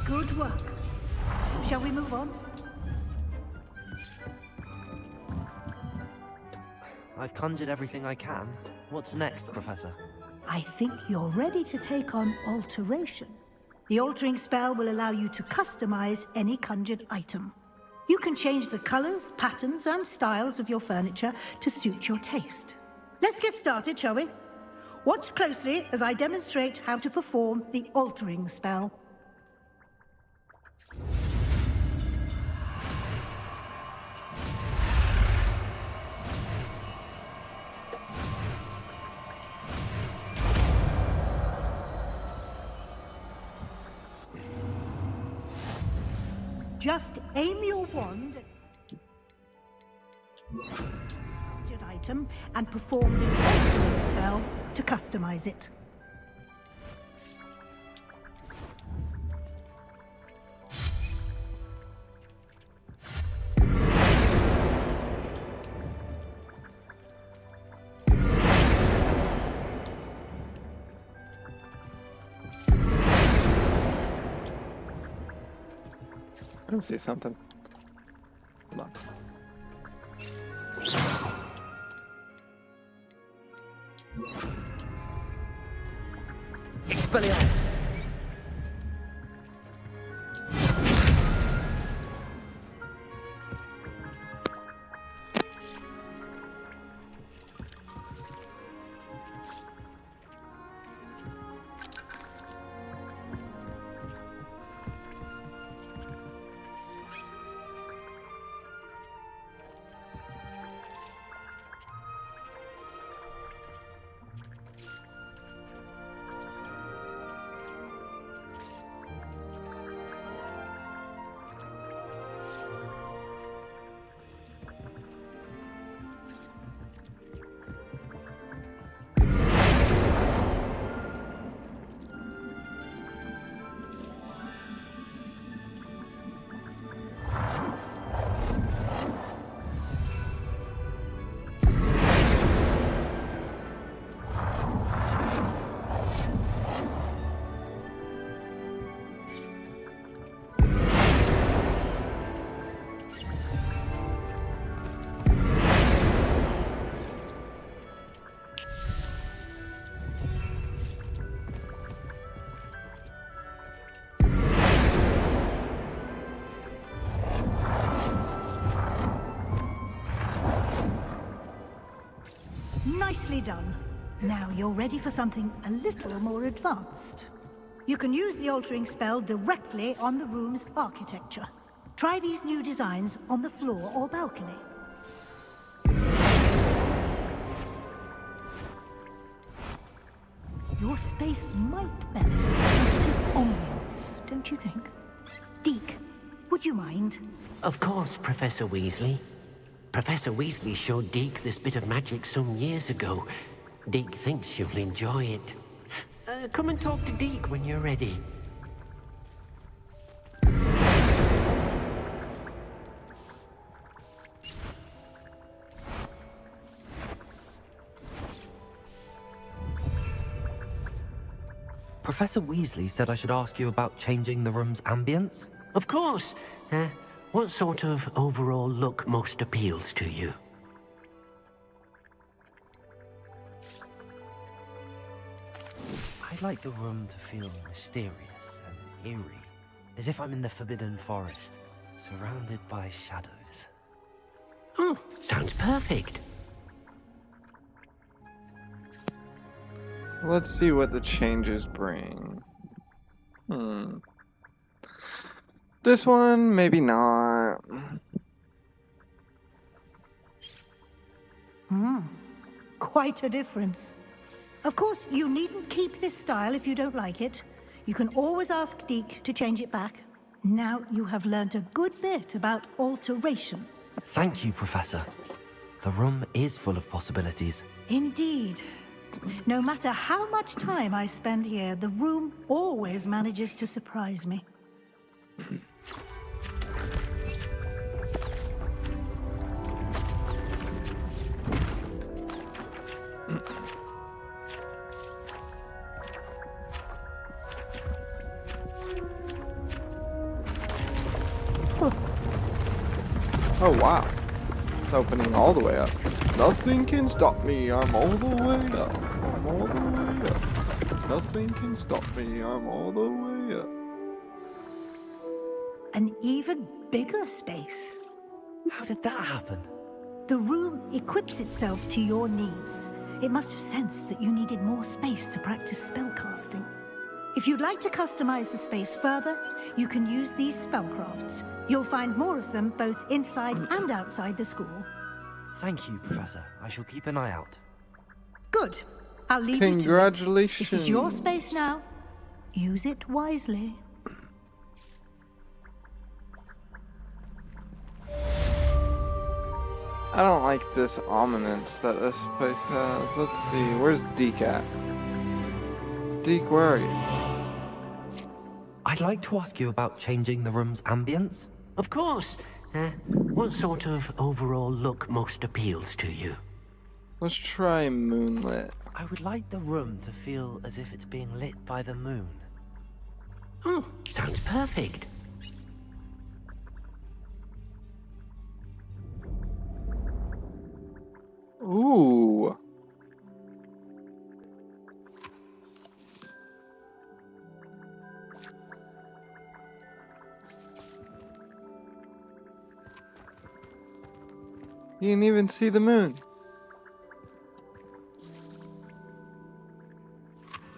Good work. Shall we move on? I've conjured everything I can. What's next, Professor? I think you're ready to take on alteration. The altering spell will allow you to customize any conjured item. You can change the colors, patterns, and styles of your furniture to suit your taste. Let's get started, shall we? Watch closely as I demonstrate how to perform the altering spell. Just aim your wand at an item and perform the altering spell to customize it. I can see something. Hold on. Expelliarmus! Nicely done. Now you're ready for something a little more advanced. You can use the altering spell directly on the room's architecture. Try these new designs on the floor or balcony. Your space might benefit from a bit of ambience, don't you think? Deke, would you mind? Of course, Professor Weasley. Professor Weasley showed Deke this bit of magic some years ago. Deke thinks you'll enjoy it. Come and talk to Deke when you're ready. Professor Weasley said I should ask you about changing the room's ambience? Of course. What sort of overall look most appeals to you? I'd like the room to feel mysterious and eerie, as if I'm in the Forbidden Forest, surrounded by shadows. Oh, sounds perfect. Let's see what the changes bring. This one, maybe not. Quite a difference. Of course, you needn't keep this style if you don't like it. You can always ask Deke to change it back. Now you have learnt a good bit about alteration. Thank you, Professor. The room is full of possibilities. Indeed. No matter how much time I spend here, the room always manages to surprise me. Oh wow, it's opening all the way up. Nothing can stop me, I'm all the way up. I'm all the way up. Nothing can stop me, I'm all the way up. An even bigger space. How did that happen? The room equips itself to your needs. It must have sensed that you needed more space to practice spellcasting. If you'd like to customize the space further, you can use these spellcrafts. You'll find more of them both inside and outside the school. Thank you, Professor. I shall keep an eye out. Good. I'll leave you to it. Congratulations. This is your space now. Use it wisely. I don't like this ominence that this place has. Let's see, where's Deke at? Deke, where are you? I'd like to ask you about changing the room's ambience. Of course. What sort of overall look most appeals to you? Let's try moonlit. I would like the room to feel as if it's being lit by the moon. Oh, sounds perfect. Ooh. You didn't even see the moon.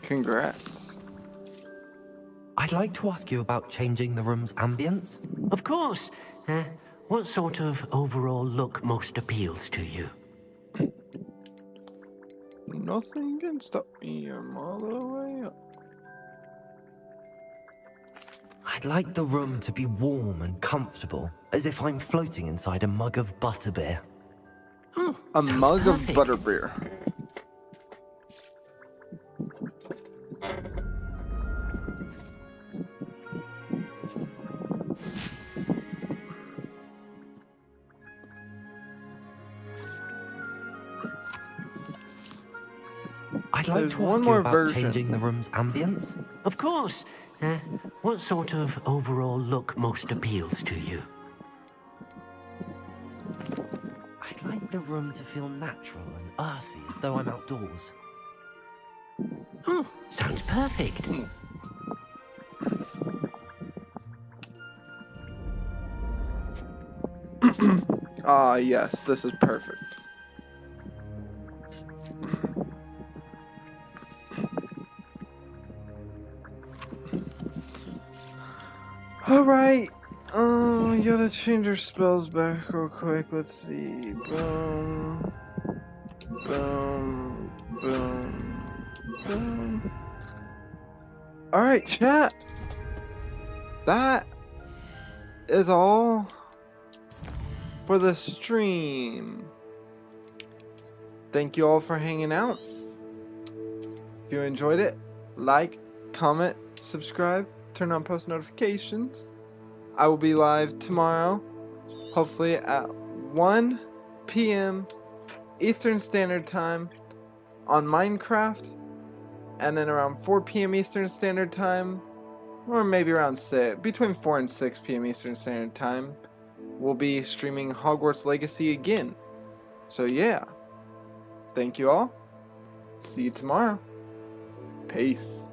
Congrats. I'd like to ask you about changing the room's ambience. Of course. What sort of overall look most appeals to you? Nothing can stop me, I'm all the way up. I'd like the room to be warm and comfortable, as if I'm floating inside a mug of butterbeer. Oh, a mug perfect. Of butterbeer. I'd like to ask you about changing the room's ambience. Of course. What sort of overall look most appeals to you? I'd like the room to feel natural and earthy, as though I'm outdoors. Oh, sounds perfect. Ah, yes, this is perfect. Alright, we gotta change our spells back real quick. Let's see. Boom. Boom. Boom. Boom. Alright, chat. That is all for the stream. Thank you all for hanging out. If you enjoyed it, like, comment, subscribe, turn on post notifications. I will be live tomorrow, hopefully at 1 p.m. Eastern Standard Time on Minecraft, and then around 4 p.m. Eastern Standard Time, or maybe around between 4 and 6 p.m. Eastern Standard Time, we'll be streaming Hogwarts Legacy again. So yeah, thank you all. See you tomorrow. Peace.